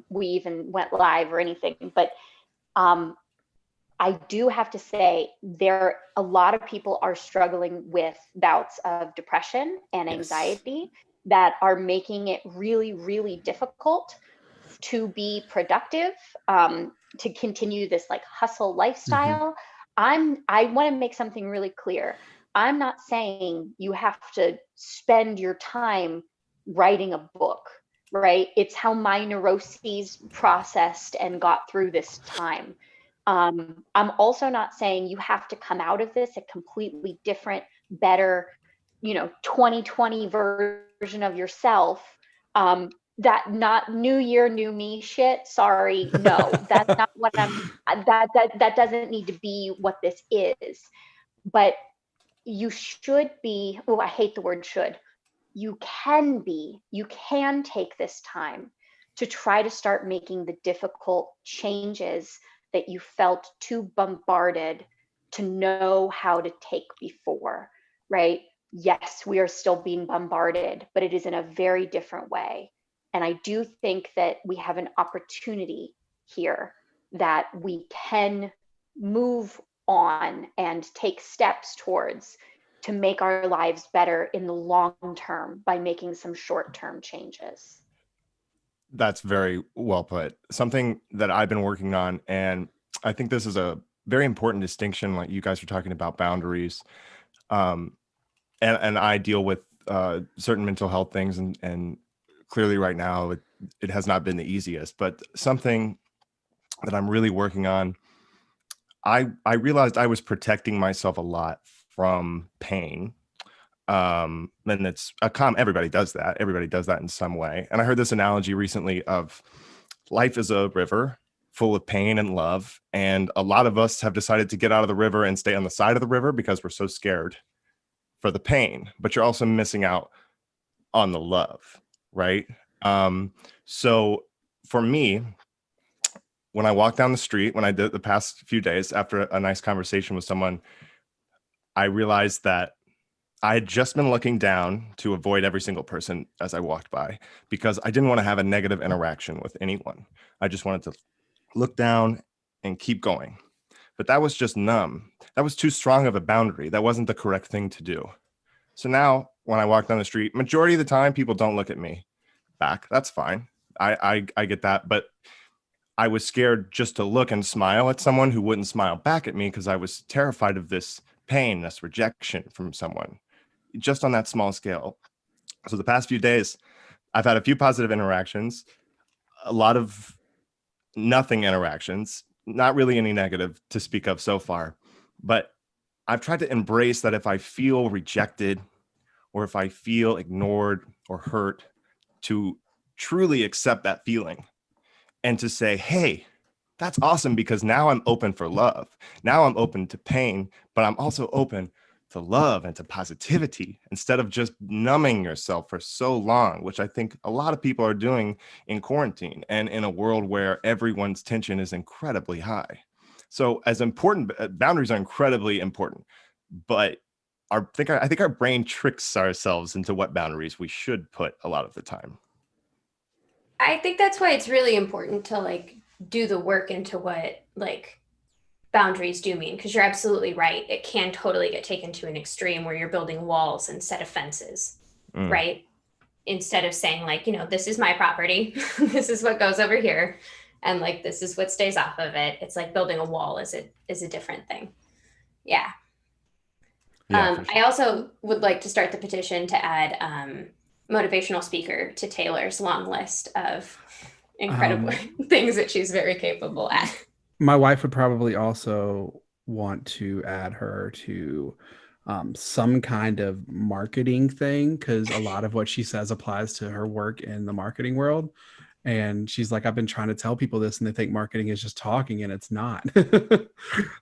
we even went live or anything. But I do have to say a lot of people are struggling with bouts of depression and anxiety that are making it really, really difficult to be productive, to continue this like hustle lifestyle. I want to make something really clear. I'm not saying you have to spend your time writing a book, right? It's how my neuroses processed and got through this time. I'm also not saying you have to come out of this a completely different, better, 2020 version of yourself. That not new year, new me shit. Sorry, no, that's not what that doesn't need to be what this is. But you should be, oh, I hate the word should. You can take this time to try to start making the difficult changes that you felt too bombarded to know how to take before, right? Yes, we are still being bombarded, but it is in a very different way. And I do think that we have an opportunity here that we can move on and take steps towards to make our lives better in the long term by making some short-term changes. That's very well put. Something that I've been working on, and I think this is a very important distinction, like you guys are talking about boundaries. And I deal with certain mental health things, and clearly right now it has not been the easiest, but something that I'm really working on, I realized I was protecting myself a lot from pain. And it's everybody does that. Everybody does that in some way. And I heard this analogy recently of life is a river full of pain and love. And a lot of us have decided to get out of the river and stay on the side of the river because we're so scared for the pain, but you're also missing out on the love, right? So for me, when I walk down the street, when I did the past few days after a nice conversation with someone, I realized that I had just been looking down to avoid every single person as I walked by because I didn't want to have a negative interaction with anyone. I just wanted to look down and keep going. But that was just numb. That was too strong of a boundary. That wasn't the correct thing to do. So now when I walk down the street, majority of the time, people don't look at me back. That's fine. I get that. But I was scared just to look and smile at someone who wouldn't smile back at me because I was terrified of this pain, this rejection from someone, just on that small scale. So the past few days, I've had a few positive interactions, a lot of nothing interactions, not really any negative to speak of so far. But I've tried to embrace that if I feel rejected or if I feel ignored or hurt, to truly accept that feeling and to say, hey, that's awesome because now I'm open for love. Now I'm open to pain, but I'm also open to love and to positivity instead of just numbing yourself for so long, which I think a lot of people are doing in quarantine and in a world where everyone's tension is incredibly high. So as important, boundaries are incredibly important, but I think our brain tricks ourselves into what boundaries we should put a lot of the time. I think that's why it's really important to like do the work into what like boundaries do mean, because you're absolutely right. It can totally get taken to an extreme where you're building walls instead of fences, right? Instead of saying like, this is my property, this is what goes over here, and like this is what stays off of it. It's like building a wall is a different thing. Yeah. Sure. I also would like to start the petition to add motivational speaker to Taylor's long list of incredible things that she's very capable at. My wife would probably also want to add her to some kind of marketing thing, because a lot of what she says applies to her work in the marketing world. And she's like, I've been trying to tell people this and they think marketing is just talking, and it's not. No,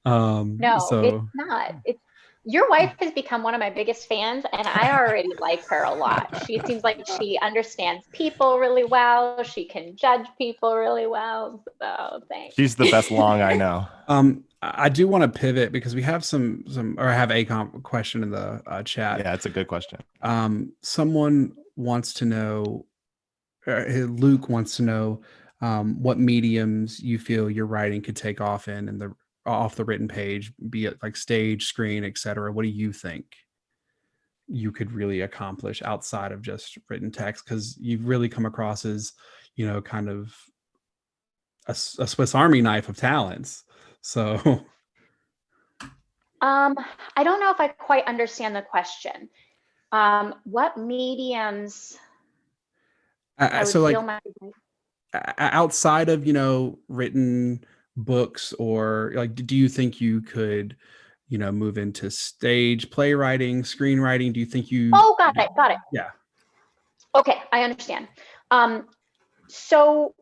it's So not. It's your wife has become one of my biggest fans, and I already like her a lot. She seems like she understands people really well. She can judge people really well. So thanks. She's the best long I know. I do want to pivot because we have some, or I have a question in the chat. Yeah, it's a good question. Someone wants to know, Luke wants to know what mediums you feel your writing could take off in the off the written page, be it like stage, screen, etc. What do you think you could really accomplish outside of just written text? Because you've really come across as, kind of a Swiss Army knife of talents. So I don't know if I quite understand the question. What mediums I would so like feel my outside of written books, or like, do you think you could move into stage playwriting, screenwriting? Do you think you got it. Yeah. Okay, I understand. So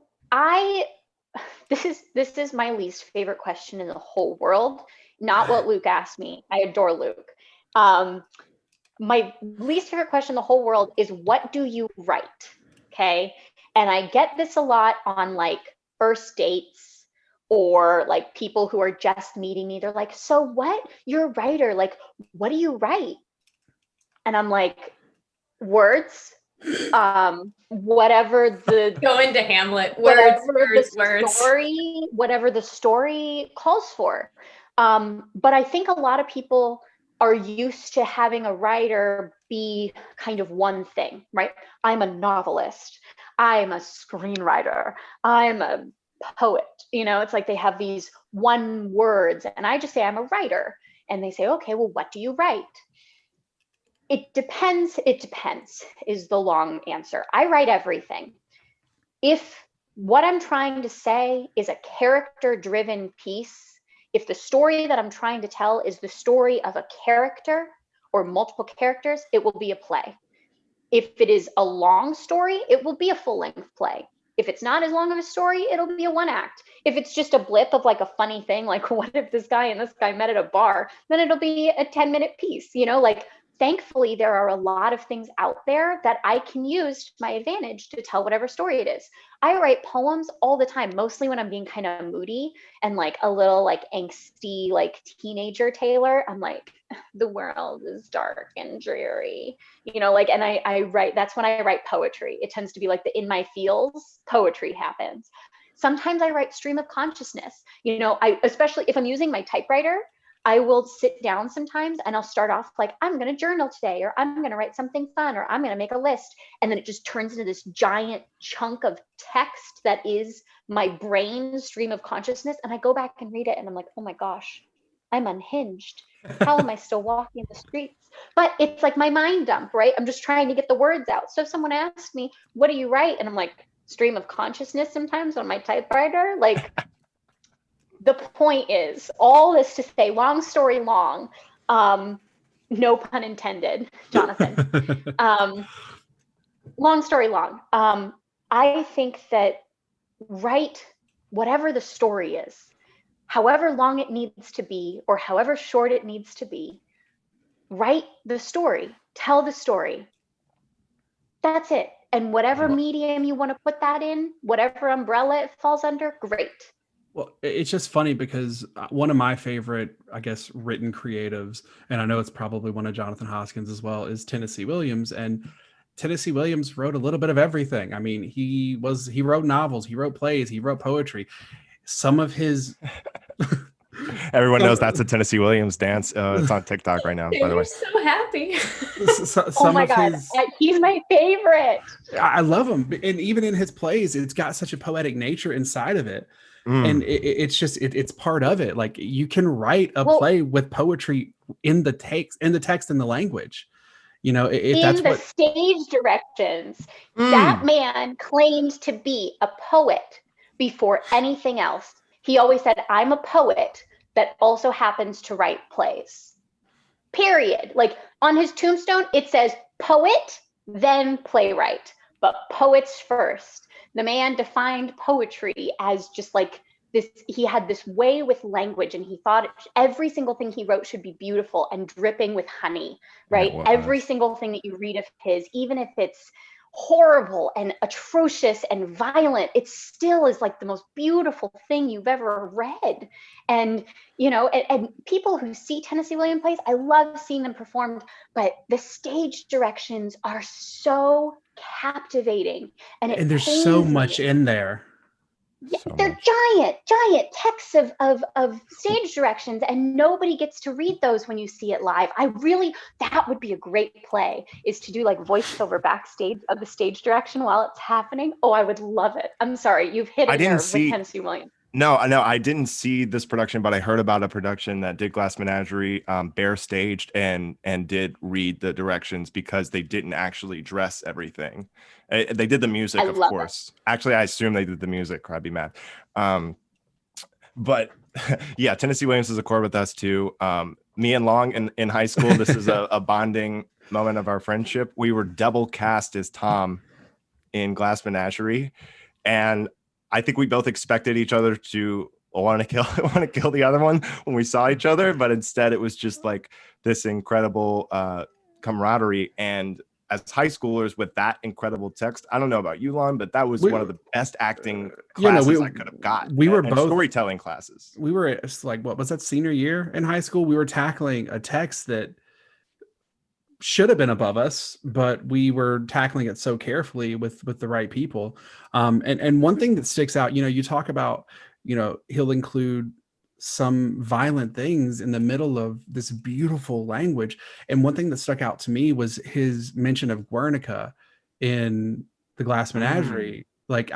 this is my least favorite question in the whole world. Not what Luke asked me. I adore Luke. My least favorite question in the whole world is, what do you write? Okay. And I get this a lot on like first dates, or like people who are just meeting me. They're like, so what? You're a writer. Like, what do you write? And I'm like, words. Whatever the Go into Hamlet. Whatever the story calls for. But I think a lot of people are used to having a writer be kind of one thing, right? I'm a novelist. I'm a screenwriter. I'm a poet. It's like they have these one words, and I just say I'm a writer. And they say, okay, well, what do you write? It depends is the long answer. I write everything. If what I'm trying to say is a character-driven piece, if the story that I'm trying to tell is the story of a character or multiple characters, it will be a play. If it is a long story, it will be a full-length play. If it's not as long of a story, it'll be a one act. If it's just a blip of like a funny thing, like what if this guy and this guy met at a bar, then it'll be a 10-minute piece, like thankfully there are a lot of things out there that I can use to my advantage to tell whatever story it is. I write poems all the time, mostly when I'm being kind of moody and like a little like angsty, like teenager Taylor. I'm like, the world is dark and dreary, and I write, that's when I write poetry. It tends to be like the in my feels poetry happens. Sometimes I write stream of consciousness. Especially if I'm using my typewriter, I will sit down sometimes and I'll start off like, I'm going to journal today, or I'm going to write something fun, or I'm going to make a list. And then it just turns into this giant chunk of text that is my brain stream of consciousness. And I go back and read it and I'm like, oh my gosh, I'm unhinged. How am I still walking the streets? But it's like my mind dump, right? I'm just trying to get the words out. So if someone asks me, what do you write? And I'm like, stream of consciousness sometimes on my typewriter. Like, the point is, all this to say, long story long, no pun intended, Jonathan. Long story long. I think that write whatever the story is, however long it needs to be, or however short it needs to be, write the story, tell the story. That's it. And whatever medium you want to put that in, whatever umbrella it falls under, great. Well, it's just funny because one of my favorite, I guess, written creatives, and I know it's probably one of Jonathan Hoskins as well, is Tennessee Williams. And Tennessee Williams wrote a little bit of everything. I mean, he wrote novels, he wrote plays, he wrote poetry. Some of his Everyone knows that's a Tennessee Williams dance. It's on TikTok right now, by the way. So happy. Oh my God, he's my favorite. I love him. And even in his plays, it's got such a poetic nature inside of it. And it's just, it's part of it. Like, you can write a play with poetry in the text and the language. That's the stage directions. That man claimed to be a poet before anything else. He always said, I'm a poet that also happens to write plays. Period. Like, on his tombstone, it says poet, then playwright, but poets first. The man defined poetry as just like this. He had this way with language, and he thought every single thing he wrote should be beautiful and dripping with honey, right? Every single thing that you read of his, even if it's horrible and atrocious and violent, it still is like the most beautiful thing you've ever read. And and people who see Tennessee Williams plays, I love seeing them performed, but the stage directions are so captivating, and it there's so pains much me. in there. They're giant texts of stage directions, and nobody gets to read those when you see it live. That would be a great play, is to do like voiceover backstage of the stage direction while it's happening. Oh, I would love it. I'm sorry, you've hit a nerve with Tennessee Williams. No, I didn't see this production, but I heard about a production that did Glass Menagerie, bare staged and did read the directions, because they didn't actually dress everything. They did the music, of course. Actually, I assume they did the music, or I'd be mad. But yeah, Tennessee Williams is a core with us too. Me and Long in high school, this is a bonding moment of our friendship. We were double cast as Tom in Glass Menagerie, and I think we both expected each other to want to kill the other one when we saw each other, but instead it was just like this incredible camaraderie. And as high schoolers with that incredible text, I don't know about you, Lon, but that was one of the best acting classes I could have got. We were both storytelling classes. We were like, what was that, senior year in high school? We were tackling a text that should have been above us, but we were tackling it so carefully with the right people. And one thing that sticks out, you talk about, he'll include some violent things in the middle of this beautiful language. And one thing that stuck out to me was his mention of Guernica in the Glass Menagerie. Like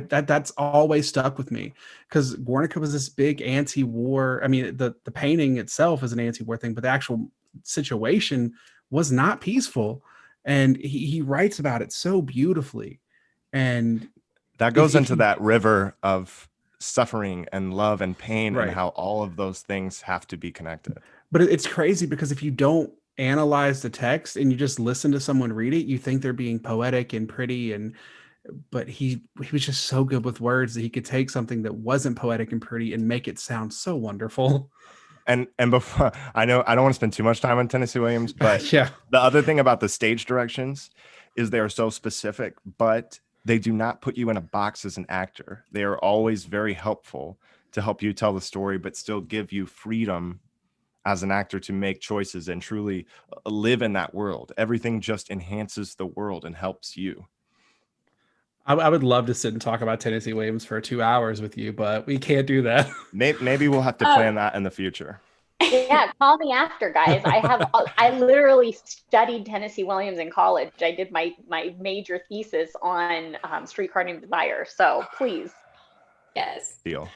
that's always stuck with me, because Guernica was this big anti-war. I mean, the painting itself is an anti-war thing, but the actual situation was not peaceful, and he writes about it so beautifully. And that goes into that river of suffering and love and pain, and how all of those things have to be connected. But it's crazy, because if you don't analyze the text and you just listen to someone read it, you think they're being poetic and pretty, but he was just so good with words that he could take something that wasn't poetic and pretty and make it sound so wonderful. And before, I know I don't want to spend too much time on Tennessee Williams, but yeah, the other thing about the stage directions is they are so specific, but they do not put you in a box as an actor. They are always very helpful to help you tell the story, but still give you freedom as an actor to make choices and truly live in that world. Everything just enhances the world and helps you. I would love to sit and talk about Tennessee Williams for 2 hours with you, but we can't do that. Maybe we'll have to plan that in the future. Yeah, call me after, guys. I literally studied Tennessee Williams in college. I did my major thesis on Streetcar Named Desire. So please. Yes. Deal.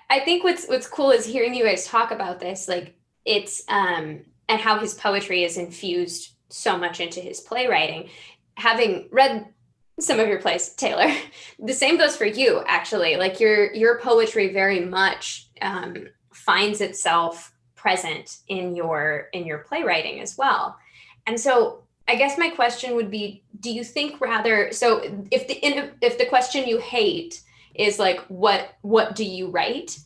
I think what's cool is hearing you guys talk about this, like it's and how his poetry is infused so much into his playwriting. Having read some of your plays, Taylor, the same goes for you, actually. Like your poetry very much finds itself present in your playwriting as well. And so I guess my question would be, do you think rather, so if the question you hate is like, what do you write,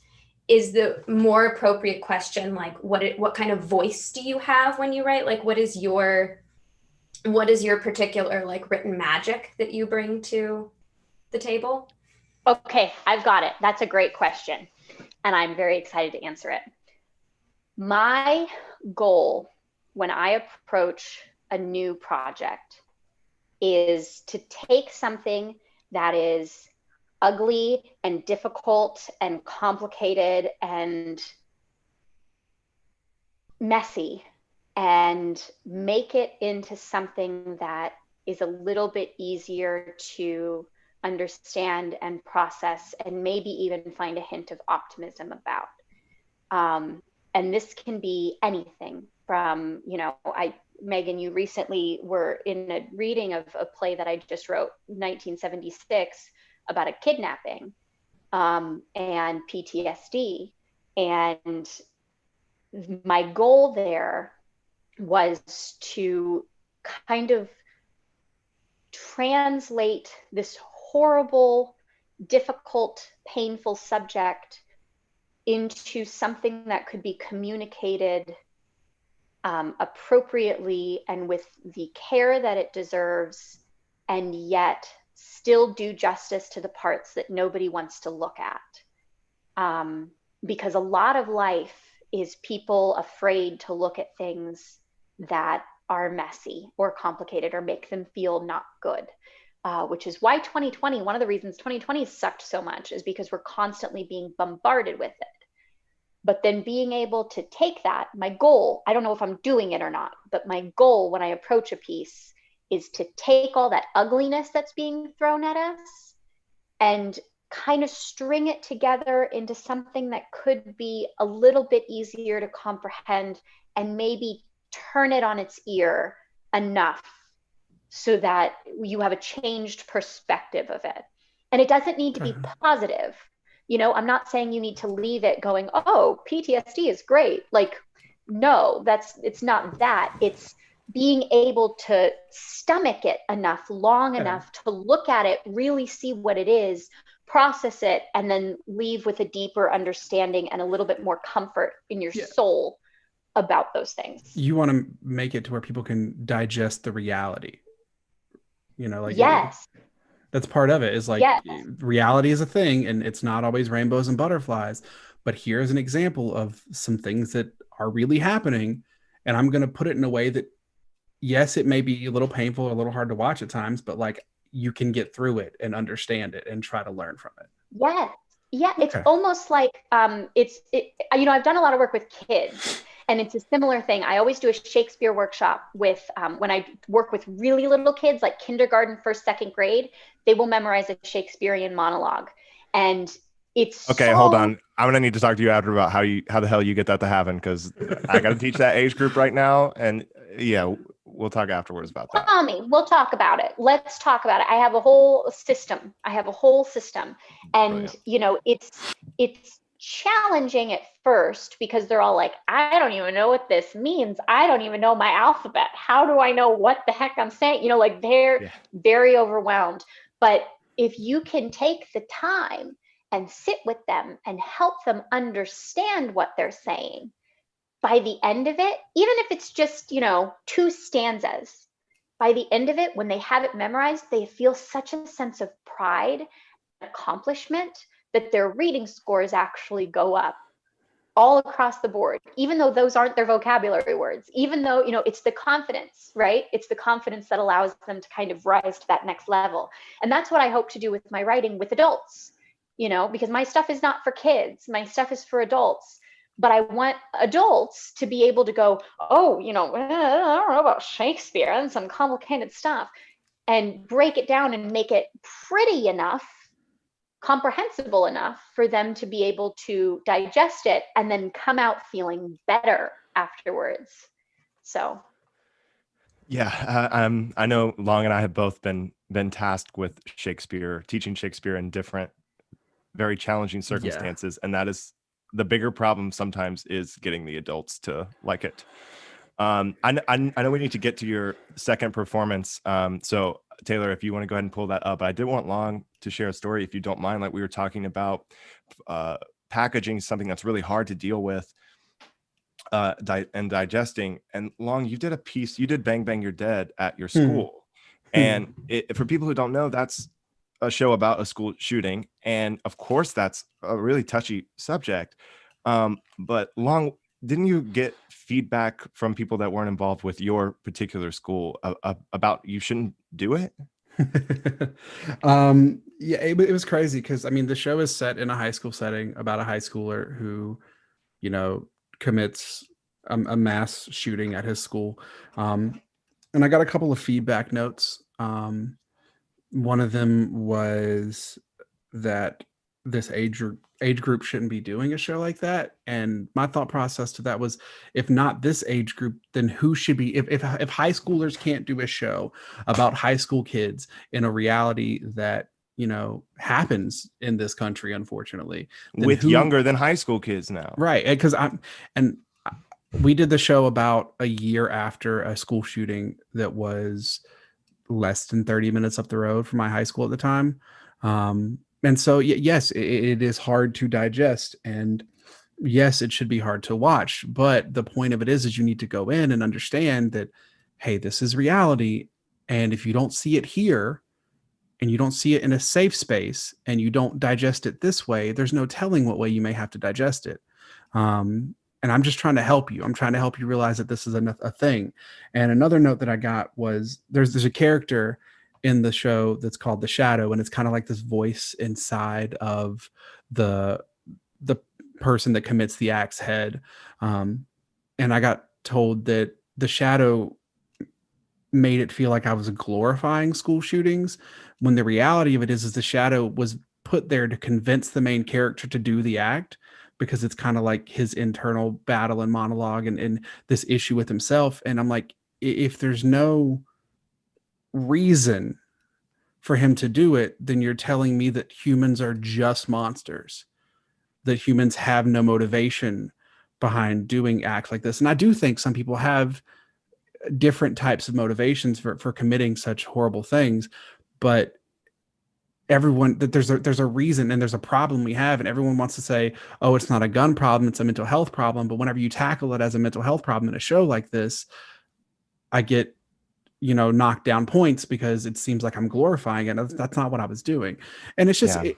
is the more appropriate question like, what kind of voice do you have when you write? Like, what is your particular like written magic that you bring to the table? Okay, I've got it. That's a great question, and I'm very excited to answer it. My goal when I approach a new project is to take something that is ugly and difficult and complicated and messy and make it into something that is a little bit easier to understand and process, and maybe even find a hint of optimism about. And this can be anything from, Megan, you recently were in a reading of a play that I just wrote, 1976, about a kidnapping and PTSD. And my goal there was to kind of translate this horrible difficult, painful subject into something that could be communicated appropriately and with the care that it deserves, and yet still do justice to the parts that nobody wants to look at. Because a lot of life is people afraid to look at things that are messy or complicated or make them feel not good. Which is why 2020, one of the reasons 2020 sucked so much is because we're constantly being bombarded with it. But then being able to take that, my goal, I don't know if I'm doing it or not, but my goal when I approach a piece is to take all that ugliness that's being thrown at us and kind of string it together into something that could be a little bit easier to comprehend and maybe turn it on its ear enough so that you have a changed perspective of it. And it doesn't need to be positive. You know, I'm not saying you need to leave it going, oh, PTSD is great. Like, no, it's not that. It's being able to stomach it enough, long enough to look at it, really see what it is, process it, and then leave with a deeper understanding and a little bit more comfort in your soul about those things. You want to make it to where people can digest the reality. You know, like yes. That's part of it, is like reality is a thing and it's not always rainbows and butterflies, but here's an example of some things that are really happening. And I'm going to put it in a way that, yes, it may be a little painful or a little hard to watch at times, but like you can get through it and understand it and try to learn from it. Yes. Yeah. It's almost like, you know, I've done a lot of work with kids. And it's a similar thing. I always do a Shakespeare workshop with, when I work with really little kids, like kindergarten, first, second grade, they will memorize a Shakespearean monologue. And it's okay, hold on. I'm going to need to talk to you after about how the hell you get that to happen, because I got to teach that age group right now. And yeah, we'll talk afterwards about that. Call me. We'll talk about it. Let's talk about it. I have a whole system. And, brilliant. You know, it's challenging at first because they're all like, I don't even know what this means. I don't even know my alphabet. How do I know what the heck I'm saying? You know, like they're very overwhelmed. But if you can take the time and sit with them and help them understand what they're saying, by the end of it, even if it's just, you know, 2 stanzas, by the end of it, when they have it memorized, they feel such a sense of pride, accomplishment, that their reading scores actually go up all across the board, even though those aren't their vocabulary words, even though, you know, it's the confidence, right? It's the confidence that allows them to kind of rise to that next level. And that's what I hope to do with my writing with adults, you know, because my stuff is not for kids. My stuff is for adults. But I want adults to be able to go, oh, you know, I don't know about Shakespeare and some complicated stuff, and break it down and make it pretty enough, comprehensible enough for them to be able to digest it and then come out feeling better afterwards. So I know Long and I have both been tasked with Shakespeare, teaching Shakespeare in different very challenging circumstances, and that is the bigger problem sometimes, is getting the adults to like it. I know we need to get to your second performance, so Taylor, if you want to go ahead and pull that up. I did want Long to share a story, if you don't mind. Like we were talking about packaging something that's really hard to deal with and digesting. And Long, you did a piece, you did Bang Bang You're Dead at your school. And for people who don't know, that's a show about a school shooting. And of course, that's a really touchy subject. But Long, didn't you get feedback from people that weren't involved with your particular school about you shouldn't do it? It was crazy because, I mean, the show is set in a high school setting about a high schooler who, you know, commits a mass shooting at his school. And I got a couple of feedback notes. One of them was that this age group shouldn't be doing a show like that, and my thought process to that was, if not this age group, then who should be? If high schoolers can't do a show about high school kids in a reality that, you know, happens in this country, unfortunately, with younger than high school kids now, right? Because we did the show about a year after a school shooting that was less than 30 minutes up the road from my high school at the time. And so, yes, it is hard to digest, and yes, it should be hard to watch. But the point of it is you need to go in and understand that, hey, this is reality. And if you don't see it here, and you don't see it in a safe space, and you don't digest it this way, there's no telling what way you may have to digest it. And I'm just trying to help you. I'm trying to help you realize that this is a thing. And another note that I got was there's a character in the show that's called the Shadow, and it's kind of like this voice inside of the the person that commits the axe head. And I got told that the Shadow made it feel like I was glorifying school shootings, when the reality of it is the Shadow was put there to convince the main character to do the act, because it's kind of like his internal battle and monologue, and this issue with himself. And I'm like, if there's no reason for him to do it, then you're telling me that humans are just monsters, that humans have no motivation behind doing acts like this. And I do think some people have different types of motivations for committing such horrible things, but everyone, that there's a reason and there's a problem we have, and everyone wants to say, oh, it's not a gun problem, it's a mental health problem. But whenever you tackle it as a mental health problem in a show like this, I get, knocked down points, because it seems like I'm glorifying it. That's not what I was doing. And it's just, Yeah.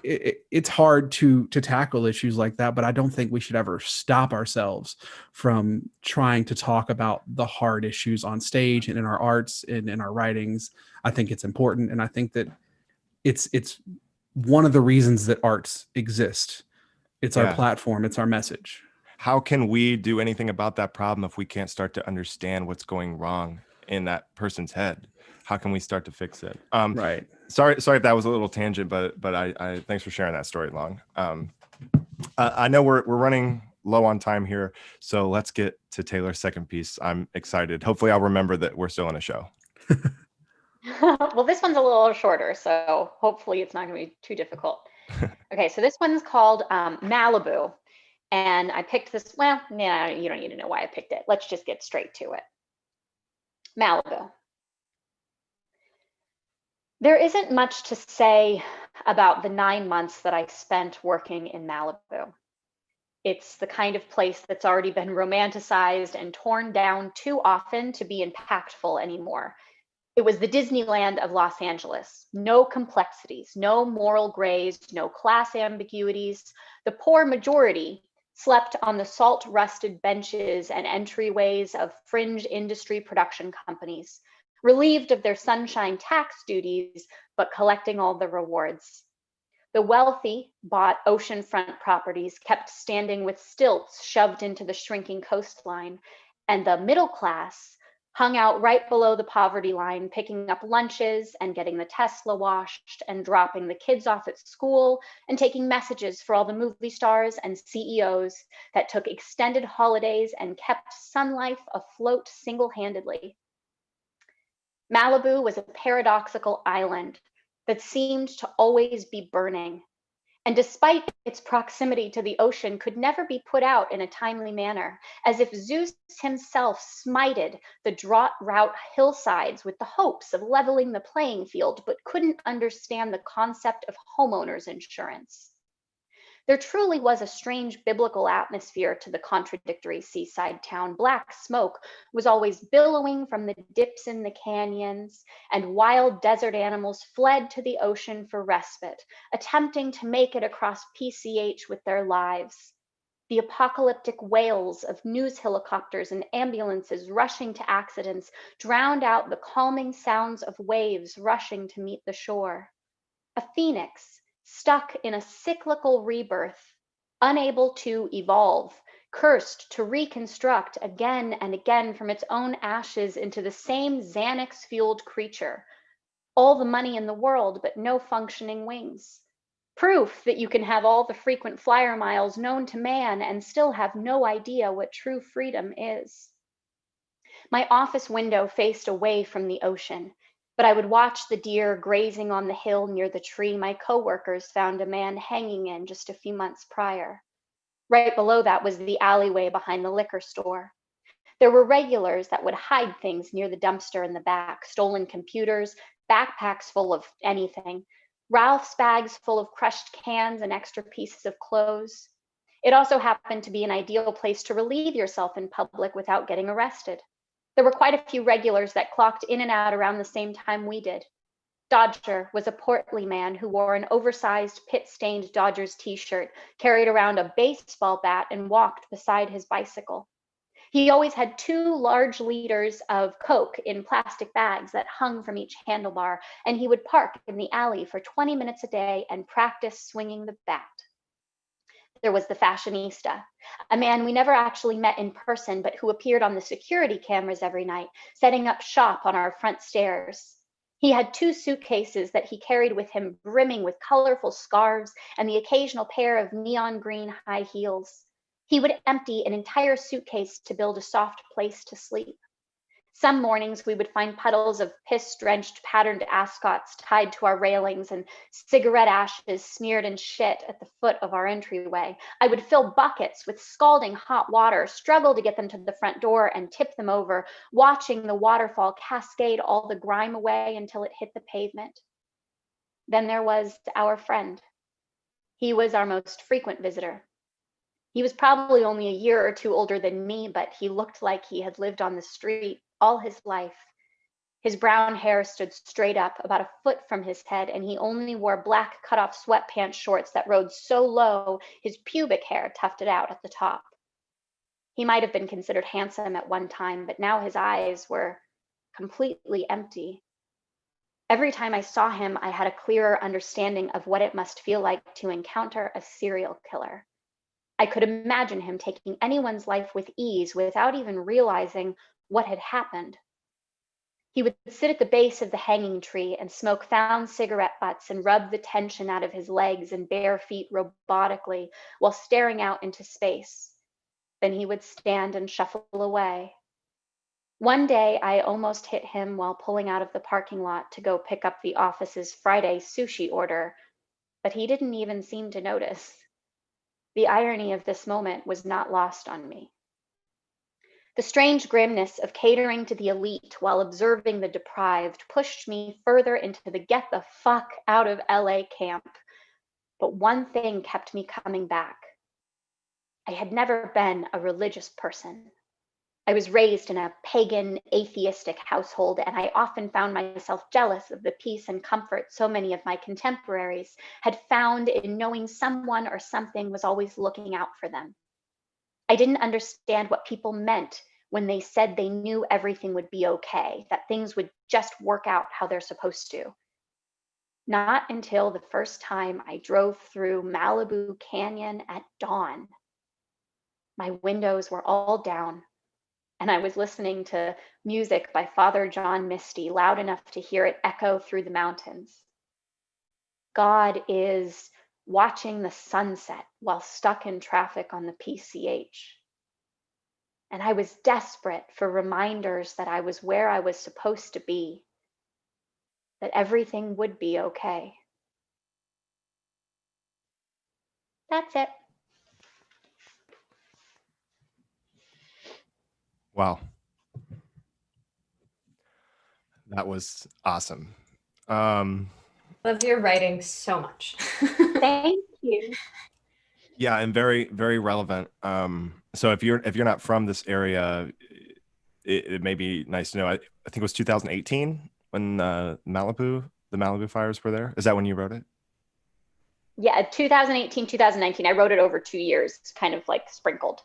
it's hard to tackle issues like that, but I don't think we should ever stop ourselves from trying to talk about the hard issues on stage and in our arts and in our writings. I think it's important, and I think that it's one of the reasons that arts exist. It's our Yeah. platform, it's our message. How can we do anything about that problem if we can't start to understand what's going wrong in that person's head? How can we start to fix it? Right. Sorry if that was a little tangent, but I thanks for sharing that story, Long. I know we're running low on time here, so let's get to Taylor's second piece. I'm excited. Hopefully I'll remember that we're still in a show. Well, this one's a little shorter, so hopefully it's not going to be too difficult. Okay, so this one's called Malibu. And I picked this, well, nah, you don't need to know why I picked it. Let's just get straight to it. Malibu. There isn't much to say about the 9 months that I spent working in Malibu. It's the kind of place that's already been romanticized and torn down too often to be impactful anymore. It was the Disneyland of Los Angeles. No complexities, no moral grays, no class ambiguities. The poor majority slept on the salt-rusted benches and entryways of fringe industry production companies, relieved of their sunshine tax duties, but collecting all the rewards. The wealthy bought oceanfront properties, kept standing with stilts shoved into the shrinking coastline, and the middle class hung out right below the poverty line, picking up lunches and getting the Tesla washed and dropping the kids off at school and taking messages for all the movie stars and CEOs that took extended holidays and kept Sun Life afloat single-handedly. Malibu was a paradoxical island that seemed to always be burning, and despite its proximity to the ocean, could never be put out in a timely manner, as if Zeus himself smited the drought hillsides with the hopes of leveling the playing field, but couldn't understand the concept of homeowners insurance. There truly was a strange biblical atmosphere to the contradictory seaside town. Black smoke was always billowing from the dips in the canyons, and wild desert animals fled to the ocean for respite, attempting to make it across PCH with their lives. The apocalyptic wails of news helicopters and ambulances rushing to accidents drowned out the calming sounds of waves rushing to meet the shore. A phoenix, stuck in a cyclical rebirth, unable to evolve, cursed to reconstruct again and again from its own ashes into the same Xanax-fueled creature. All the money in the world, but no functioning wings. Proof that you can have all the frequent flyer miles known to man and still have no idea what true freedom is. My office window faced away from the ocean, but I would watch the deer grazing on the hill near the tree my coworkers found a man hanging in just a few months prior. Right below that was the alleyway behind the liquor store. There were regulars that would hide things near the dumpster in the back, stolen computers, backpacks full of anything, Ralph's bags full of crushed cans and extra pieces of clothes. It also happened to be an ideal place to relieve yourself in public without getting arrested. There were quite a few regulars that clocked in and out around the same time we did. Dodger was a portly man who wore an oversized pit-stained Dodgers t-shirt, carried around a baseball bat, and walked beside his bicycle. He always had 2 large liters of Coke in plastic bags that hung from each handlebar, and he would park in the alley for 20 minutes a day and practice swinging the bat. There was the fashionista, a man we never actually met in person, but who appeared on the security cameras every night, setting up shop on our front stairs. He had 2 suitcases that he carried with him, brimming with colorful scarves and the occasional pair of neon green high heels. He would empty an entire suitcase to build a soft place to sleep. Some mornings we would find puddles of piss-drenched patterned ascots tied to our railings and cigarette ashes smeared in shit at the foot of our entryway. I would fill buckets with scalding hot water, struggle to get them to the front door and tip them over, watching the waterfall cascade all the grime away until it hit the pavement. Then there was our friend. He was our most frequent visitor. He was probably only a year or 2 older than me, but he looked like he had lived on the street all his life. His brown hair stood straight up about a foot from his head, and he only wore black cut-off sweatpants shorts that rode so low his pubic hair tufted out at the top. He might have been considered handsome at one time, but now his eyes were completely empty. Every time I saw him, I had a clearer understanding of what it must feel like to encounter a serial killer. I could imagine him taking anyone's life with ease without even realizing what had happened. He would sit at the base of the hanging tree and smoke found cigarette butts and rub the tension out of his legs and bare feet robotically while staring out into space. Then he would stand and shuffle away. One day, I almost hit him while pulling out of the parking lot to go pick up the office's Friday sushi order, but he didn't even seem to notice. The irony of this moment was not lost on me. The strange grimness of catering to the elite while observing the deprived pushed me further into the get the fuck out of LA camp. But one thing kept me coming back. I had never been a religious person. I was raised in a pagan, atheistic household, and I often found myself jealous of the peace and comfort so many of my contemporaries had found in knowing someone or something was always looking out for them. I didn't understand what people meant when they said they knew everything would be okay, that things would just work out how they're supposed to. Not until the first time I drove through Malibu Canyon at dawn. My windows were all down, and I was listening to music by Father John Misty loud enough to hear it echo through the mountains. God is watching the sunset while stuck in traffic on the PCH. And I was desperate for reminders that I was where I was supposed to be, that everything would be okay. That's it. Wow. That was awesome. Love your writing so much. Thank you. Yeah, and very, very relevant. So if you're not from this area, it may be nice to know. I think it was 2018 when the Malibu fires were there. Is that when you wrote it? Yeah, 2018, 2019. I wrote it over 2 years, kind of like sprinkled.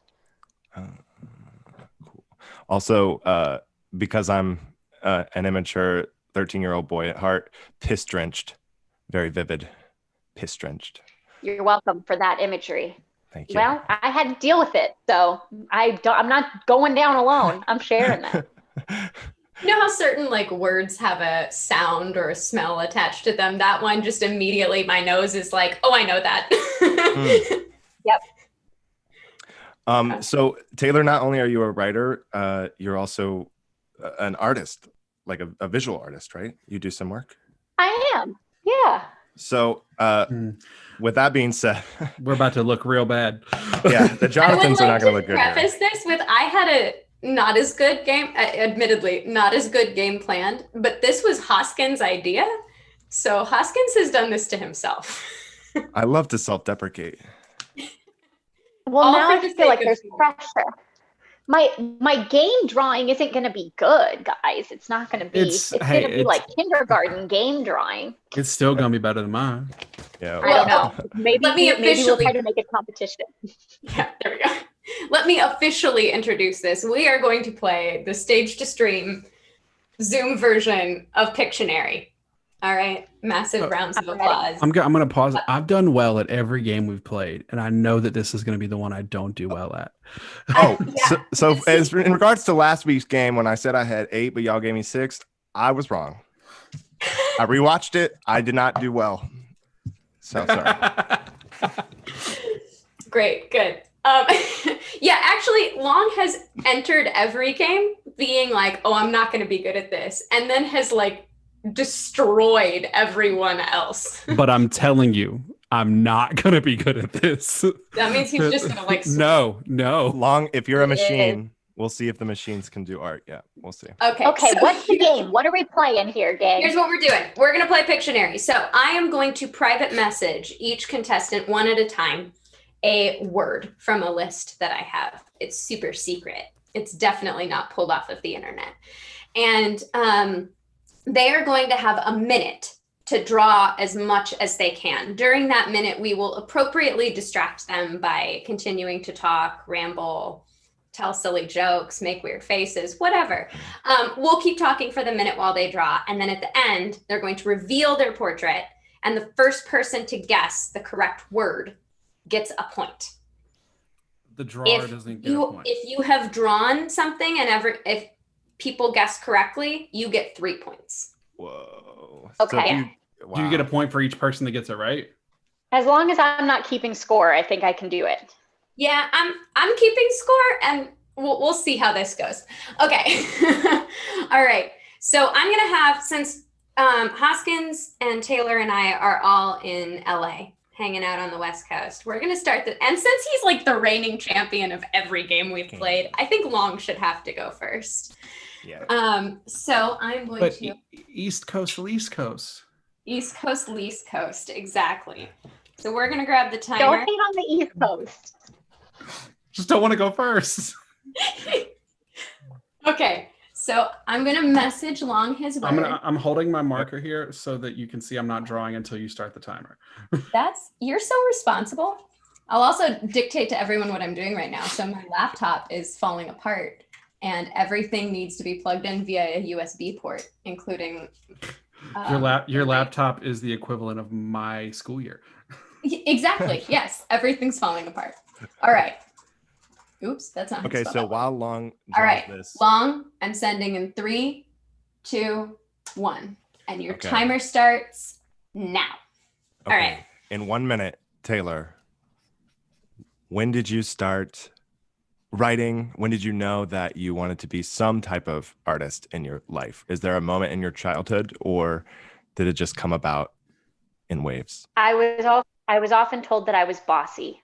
Cool. Also, because I'm an immature 13-year-old boy at heart, piss drenched, very vivid, piss drenched. You're welcome for that imagery. Thank you. Well, I had to deal with it, so I'm not going down alone. I'm sharing that. You know how certain like words have a sound or a smell attached to them? That one just immediately, my nose is like, oh, I know that. Yep. So Taylor, not only are you a writer, you're also an artist, like a visual artist, right? You do some work. I am. Yeah. So with that being said, we're about to look real bad. Yeah, the Jonathans are not going to look good. Preface this with, I had a not as good game, admittedly, not as good game planned, but this was Hoskins' idea. So Hoskins has done this to himself. I love to self-deprecate. Well, All now for I the feel sake like of there's you. pressure. My game drawing isn't going to be good, guys. It's not going to be. It's going to be like kindergarten game drawing. It's still gonna be better than mine. Yeah. I don't know. Maybe let me maybe we'll officially- try to make a competition. Yeah, there we go. Let me officially introduce this. We are going to play the Stage to Stream Zoom version of Pictionary. All right, massive rounds of applause. I'm gonna pause it. I've done well at every game we've played, and I know that this is gonna be the one I don't do well at. Oh, Yeah. so as in regards to last week's game, when I said I had 8, but y'all gave me 6, I was wrong. I rewatched it. I did not do well. So sorry. Great, good. Yeah, actually, Long has entered every game being like, "Oh, I'm not going to be good at this," and then has like destroyed everyone else. But I'm telling you, I'm not gonna be good at this. That means he's just going to like. No. Long, if you're a It is. machine, we'll see if the machines can do art. Yeah, we'll see. Okay. Okay, so what's the game? What are we playing here, gang? Here's what we're doing. We're going to play Pictionary. So I am going to private message each contestant one at a time a word from a list that I have. It's super secret. It's definitely not pulled off of the internet. And they are going to have a minute to draw as much as they can. During that minute, we will appropriately distract them by continuing to talk, ramble, tell silly jokes, make weird faces, whatever. We'll keep talking for the minute while they draw. And then at the end, they're going to reveal their portrait. And the first person to guess the correct word gets a point. The drawer doesn't get a point. If you have drawn something and if people guess correctly, you get 3 points. Whoa. Okay. Do you get a point for each person that gets it right? As long as I'm not keeping score, I think I can do it. Yeah, I'm keeping score, and we'll see how this goes. Okay. All right. So I'm gonna have, since Hoskins and Taylor and I are all in LA, hanging out on the West Coast, we're gonna start and since he's like the reigning champion of every game we've played, I think Long should have to go first. Yeah. So I'm going to East Coast, East Coast. East Coast, Least Coast, exactly. So we're gonna grab the timer. Don't hate on the East Coast. Just don't want to go first. Okay, so I'm gonna message Long his word. I'm holding my marker here so that you can see I'm not drawing until you start the timer. You're so responsible. I'll also dictate to everyone what I'm doing right now. So my laptop is falling apart and everything needs to be plugged in via a USB port, including your laptop is the equivalent of my school year. Exactly. Yes, everything's falling apart. All right. Oops, that's not. Okay, so while Long draws all right, this, Long, I'm sending in 3, 2, 1, and your Okay. timer starts now. okay, all right. In 1 minute, Taylor, when did you start writing? When did you know that you wanted to be some type of artist in your life? Is there a moment in your childhood, or did it just come about in waves? I was often told that I was bossy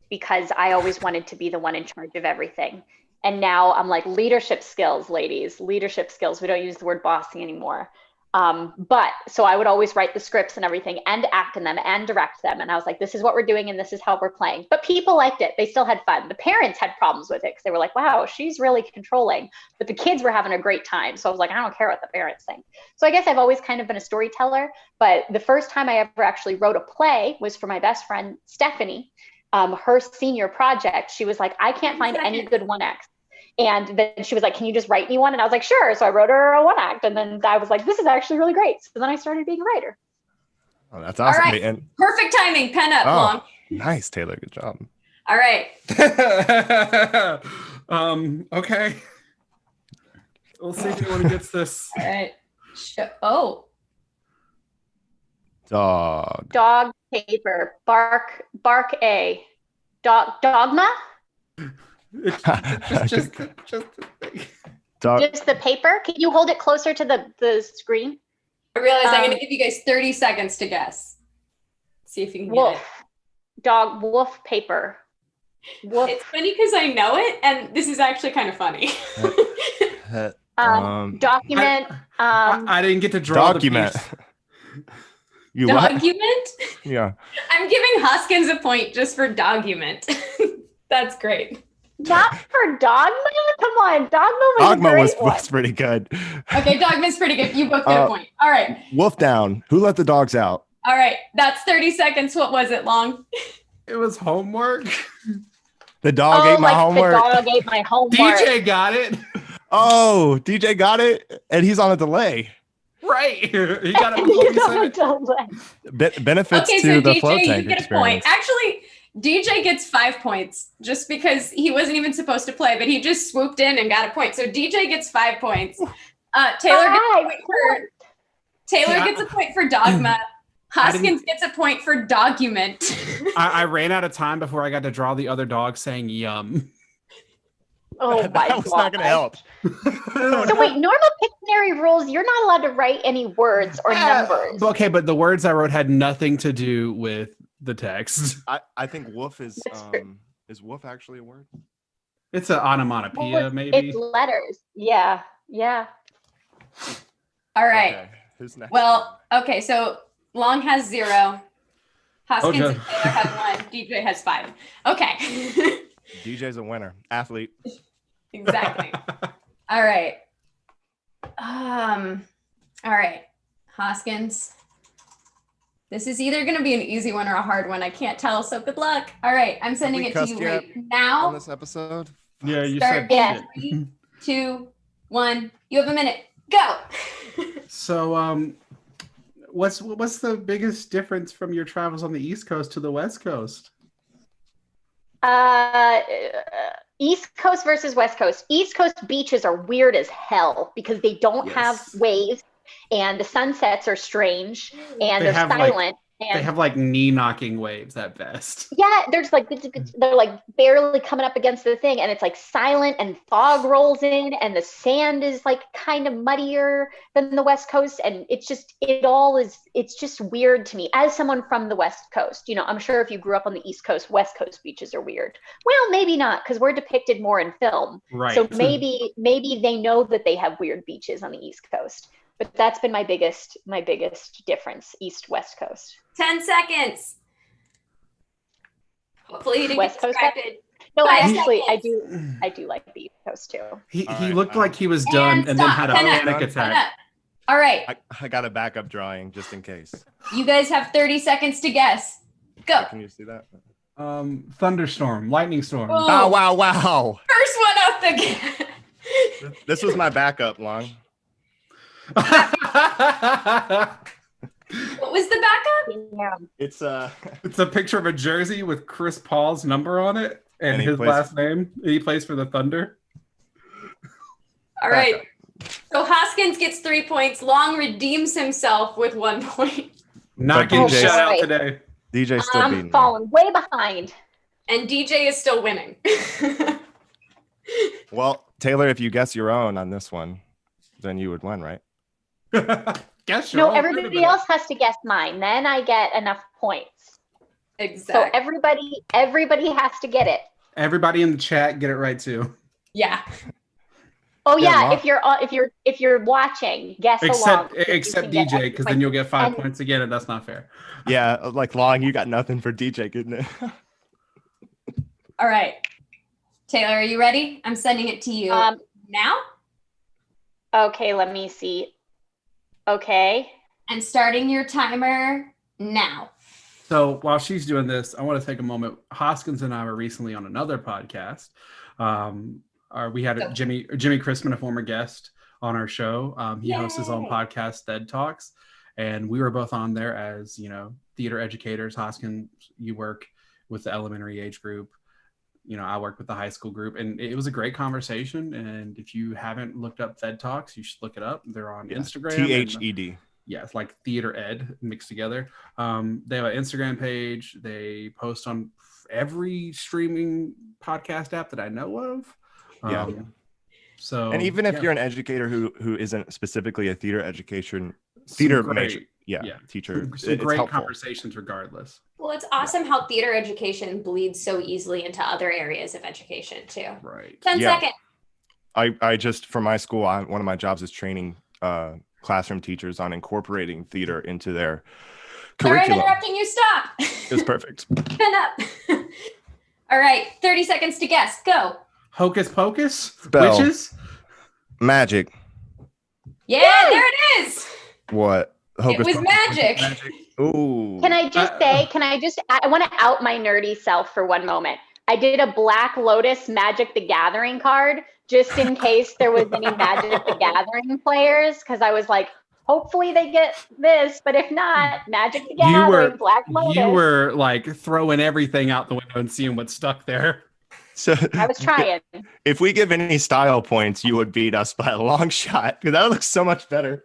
because I always wanted to be the one in charge of everything. And now I'm like, leadership skills, ladies, leadership skills. We don't use the word bossy anymore. But so I would always write the scripts and everything and act in them and direct them. And I was like, this is what we're doing and this is how we're playing. But people liked it. They still had fun. The parents had problems with it because they were like, wow, she's really controlling. But the kids were having a great time. So I was like, I don't care what the parents think. So I guess I've always kind of been a storyteller. But the first time I ever actually wrote a play was for my best friend, Stephanie. Her senior project, she was like, I can't find any good one acts. And then she was like, can you just write me one? And I was like, sure. So I wrote her a one act. And then I was like, this is actually really great. So then I started being a writer. Oh, that's awesome. All right. And Perfect timing. Pen up, Long. nice, Taylor. Good job. All right. Okay. We'll see if anyone gets this. All right. Oh, Dog. Dog, paper, bark A. Dogma? Just Dog. Just the paper? Can you hold it closer to the screen? I realize I'm going to give you guys 30 seconds to guess. See if you can Wolf. get it. Dog, wolf, paper. Wolf. It's funny because I know it, and this is actually kind of funny. Document. I didn't get to draw Document. the piece. You what? Dogument? Yeah. I'm giving Hoskins a point just for dogument. That's great. Not for Dogma? Come on. Dogma was a Dogma great was one. pretty good. Okay, Dogma's pretty good. You both get a point. All right. Wolf down. Who let the dogs out? All right. That's 30 seconds. What was it, Long? It was homework. The dog ate my homework. The dog ate my homework. DJ got it. Oh, DJ got it, and he's on a delay. Right. He got it before we said it. Benefits Okay, to so the DJ, float tank you get experience. a point. Actually, DJ gets 5 points just because he wasn't even supposed to play, but he just swooped in and got a point. So DJ gets 5 points. Taylor gets a point for Dogma. Hoskins gets a point for Dogument. I ran out of time before I got to draw the other dog saying yum. Oh my That was not going to help. So wait, normal Pictionary rules, you're not allowed to write any words or numbers. Okay, but the words I wrote had nothing to do with the text. I think wolf is wolf actually a word? It's an onomatopoeia, Well, maybe. It's letters. Yeah. All right. Okay. Who's next? Well, okay, so Long has 0. Hoskins Okay. and Taylor have 1. DJ has 5. Okay. DJ's a winner. Athlete. Exactly. All right. All right. Hoskins. This is either going to be an easy one or a hard one. I can't tell, so good luck. All right, I'm sending it to you right on now. this episode? Yeah, you Start said in shit. 3, 2, 1. You have a minute. Go. So, what's the biggest difference from your travels on the East Coast to the West Coast? East Coast versus West Coast. East Coast beaches are weird as hell because they don't have waves, and the sunsets are strange, and they're silent. They have like knee-knocking waves at best. Yeah, there's like they're like barely coming up against the thing, and it's like silent, and fog rolls in, and the sand is like kind of muddier than the West Coast, and it's just weird to me as someone from the West Coast. You know, I'm sure if you grew up on the East Coast, West Coast beaches are weird. Well, maybe not, because we're depicted more in film, Right? So maybe they know that they have weird beaches on the East Coast. But that's been my biggest difference, East-West Coast. 10 seconds. Hopefully you didn't West get Coast. distracted. No, 5 actually, seconds. I do like the East Coast too. He right, looked like he was done and then had a Pen up. panic Pen attack. up. All right. I got a backup drawing just in case. You guys have 30 seconds to guess. Go. Can you see that? Thunderstorm, lightning storm. Boom. Oh, wow. First one off the This was my backup, Long. What was the backup? Yeah. It's It's a picture of a jersey with Chris Paul's number on it and And he his plays- last name. He plays for the Thunder. All right. So Hoskins gets 3 points. Long redeems himself with 1 point. Not But getting DJ shut out Right. today. DJ's still beating I'm me. falling way behind. And DJ is still winning. Well, Taylor, if you guess your own on this one, then you would win, right? Guess No, you're all everybody good, but- else has to guess mine. Then I get enough points. Exactly. So everybody has to get it. Everybody in the chat get it right too. Yeah. Oh Yeah, yeah, Mom. if you're watching, guess along. Except You can get DJ, because then you'll get 5 And- points again, and that's not fair. Yeah, like Long, you got nothing for DJ, couldn't it? All right. Taylor, are you ready? I'm sending it to you now Okay, let me see. Okay. and starting your timer now. So while she's doing this, I want to take a moment. Hoskins and I were recently on another podcast. We had Jimmy Chrisman, a former guest, on our show. He hosts his own Yay. podcast, TED Talks, and we were both on there as theater educators. Hoskins, you work with the elementary age group. I work with the high school group, and it was a great conversation. And if you haven't looked up TED Talks, you should look it up. They're on Instagram. THED. Yeah, it's like theater ed mixed together. They have an Instagram page. They post on every streaming podcast app that I know of. Yeah. So, And even if yeah. you're an educator who isn't specifically a theater Some major, great- teacher, some it's great helpful. conversations regardless. Well, it's awesome how theater education bleeds so easily into other areas of education too. Right. 10 Yeah. seconds. I just, for my school, one of my jobs is training classroom teachers on incorporating theater into their Sorry, I'm curriculum. interrupting you. Stop. It was perfect. Pen up. All right, 30 seconds to guess. Go. Hocus pocus? Spell. Witches? Magic. Yeah, there it is. What? Hocus was pocus. magic. Ooh. Can I just I want to out my nerdy self for one moment. I did a Black Lotus Magic the Gathering card just in case there was any Magic the Gathering players, because I was like, hopefully they get this, but if not, Magic the Gathering, Black Lotus. You were like throwing everything out the window and seeing what stuck there. So I was trying. if we give any style points, you would beat us by a long shot, because that looks so much better.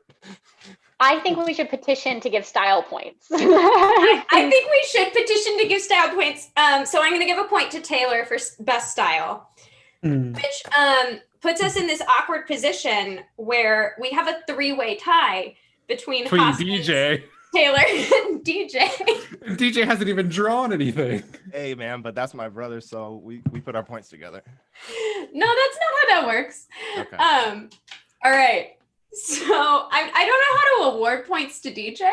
I think we should petition to give style points. I think we should petition to give style points. So I'm going to give a point to Taylor for best style, which puts us in this awkward position where we have a three-way tie between Hoskins, DJ, Taylor, and DJ. DJ hasn't even drawn anything. Hey, man, but that's my brother, so we put our points together. No, that's not how that works. Okay. All right. So I don't know how to award points to DJ.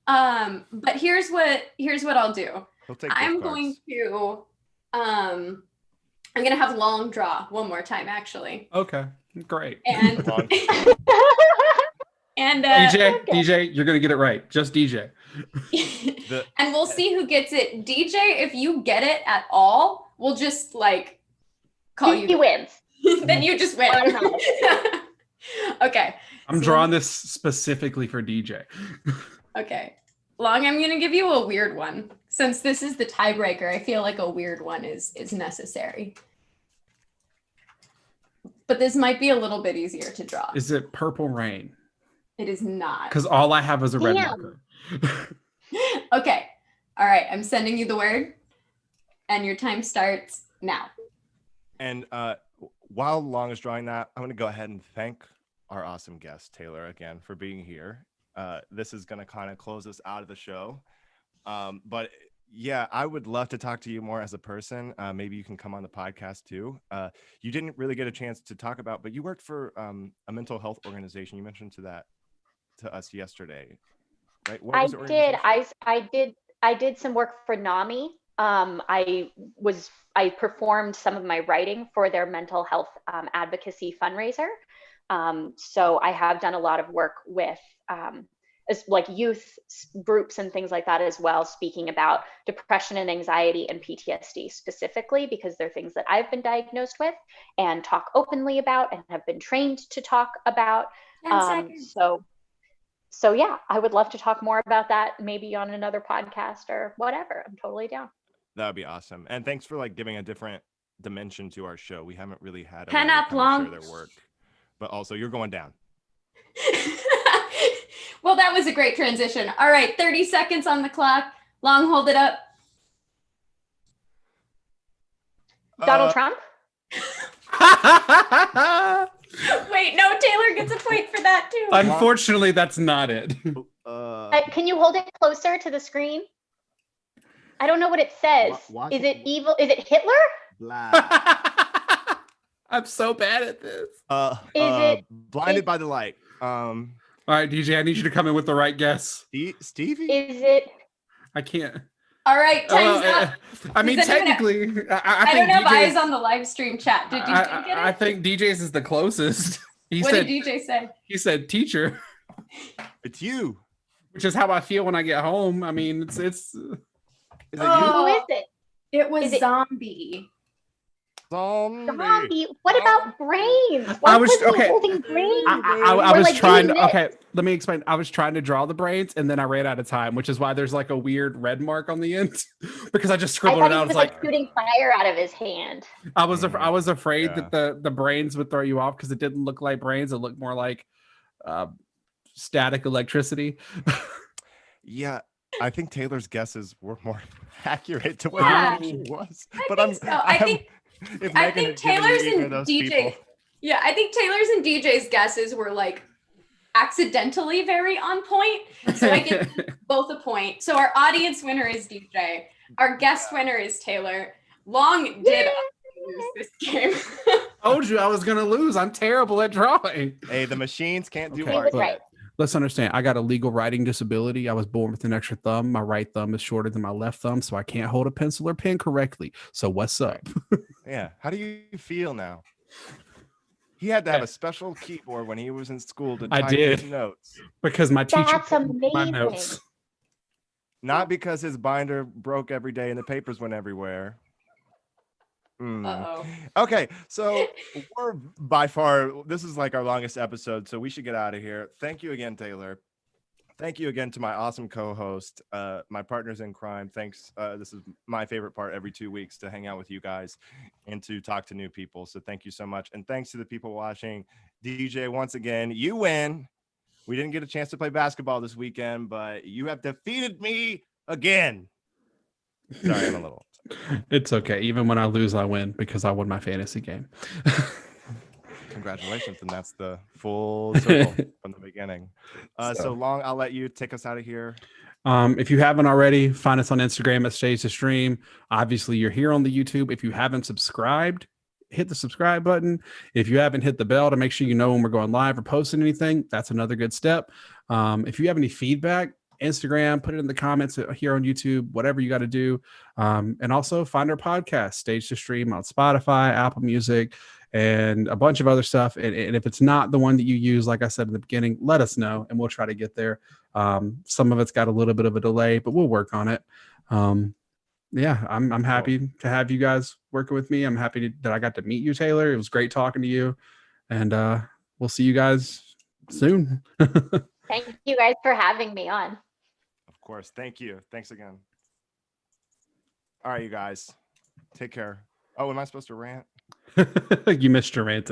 But here's what I'll do. He'll take I'm both going cards. to I'm gonna have long draw one more time actually. Okay, great. And Long- and DJ, you're gonna get it right. Just DJ. and we'll see who gets it. DJ, if you get it at all, we'll just like call He you. wins. Then you just win. Okay. I'm drawing this specifically for DJ. Okay. Long, I'm going to give you a weird one. Since this is the tiebreaker, I feel like a weird one is necessary. But this might be a little bit easier to draw. Is it Purple Rain? It is not. Because all I have is a red Damn. marker. Okay. All right. I'm sending you the word. And your time starts now. And while Long is drawing that, I'm going to go ahead and thank our awesome guest, Taylor, again, for being here. This is going to kind of close us out of the show. But yeah, I would love to talk to you more as a person. Maybe you can come on the podcast too. You didn't really get a chance to talk about, but you worked for a mental health organization. You mentioned to us yesterday, right? What was the organization? I did some work for NAMI. I performed some of my writing for their mental health advocacy fundraiser. So I have done a lot of work with like youth groups and things like that as well, speaking about depression and anxiety and PTSD specifically, because they're things that I've been diagnosed with and talk openly about and have been trained to talk about. So yeah, I would love to talk more about that, maybe on another podcast or whatever. I'm totally down. That would be awesome. And thanks for like giving a different dimension to our show. We haven't really had Pen anyone up, kind of Long. share their work. But also, you're going down. Well, that was a great transition. All right, 30 seconds on the clock. Long, hold it up. Donald Trump? Wait, no, Taylor gets a point for that too. Unfortunately, that's not it. Can you hold it closer to the screen? I don't know what it says. Is it evil? Is it Hitler? I'm so bad at this. Blinded by the Light. All right, DJ, I need you to come in with the right guess. Stevie? Is it? I can't. All right, time's up. I mean, Does anyone technically, I think don't have DJ's eyes on the live stream chat. Did you get it? I think DJ's is the closest. What did DJ say? He said teacher, It's you. which is how I feel when I get home. I mean, it's Is it Who is it? It was Is it- zombie. Zombie. What about brains? I Why was- was he okay. holding brains? I Or, was like, trying doing to. this. Okay, let me explain. I was trying to draw the brains, and then I ran out of time, which is why there's like a weird red mark on the end because I just I scribbled thought it he out. I was was like shooting fire out of his hand. I was afraid Yeah. that the brains would throw you off because it didn't look like brains. It looked more like static electricity. Yeah, I think Taylor's guesses were more accurate to what Yeah. it actually was. I But think so. I think if I Megan think had given Taylor's me either of and those DJ. people- Yeah, I think Taylor's and DJ's guesses were like accidentally very on point. So I give both a point. So our audience winner is DJ. Our guest winner is Taylor. Long did lose this game. Told you I was gonna lose. I'm terrible at drawing. Hey, the machines can't do Okay, art but- yet. let's understand, I got a legal writing disability. I was born with an extra thumb. My right thumb is shorter than my left thumb, so I can't hold a pencil or pen correctly. So what's up? Yeah. How do you feel now? He had to have a special keyboard when he was in school to I type did. his notes. Because my teacher That's couldn't read my amazing. notes. Not because his binder broke every day and the papers went everywhere. Uh-oh. Okay, so we're by far, this is like our longest episode, so we should get out of here. Thank you again, Taylor. Thank you again to my awesome co-host, my partners in crime. Thanks. This is my favorite part every 2 weeks, to hang out with you guys and to talk to new people. So thank you so much. And thanks to the people watching. DJ, once again, you win. We didn't get a chance to play basketball this weekend, but you have defeated me again. Sorry, I'm a little upset. It's okay. Even when I lose, I win because I won my fantasy game. Congratulations. And that's the full circle from the beginning. So Long, I'll let you take us out of here. If you haven't already, find us on Instagram at Stage to Stream. Obviously, you're here on the YouTube. If you haven't subscribed, hit the subscribe button. If you haven't hit the bell to make sure you know when we're going live or posting anything, that's another good step. If you have any feedback, Instagram, put it in the comments here on YouTube, whatever you got to do. And also find our podcast, Stage to Stream, on Spotify, Apple Music, and a bunch of other stuff. And if it's not the one that you use, like I said in the beginning, let us know and we'll try to get there. Some of it's got a little bit of a delay, but we'll work on it. Yeah, I'm happy to have you guys working with me. I'm happy that I got to meet you, Taylor. It was great talking to you. And we'll see you guys soon. Thank you guys for having me on. Of course. Thank you. Thanks again. All right, you guys. Take care. Oh, am I supposed to rant? You missed your rant.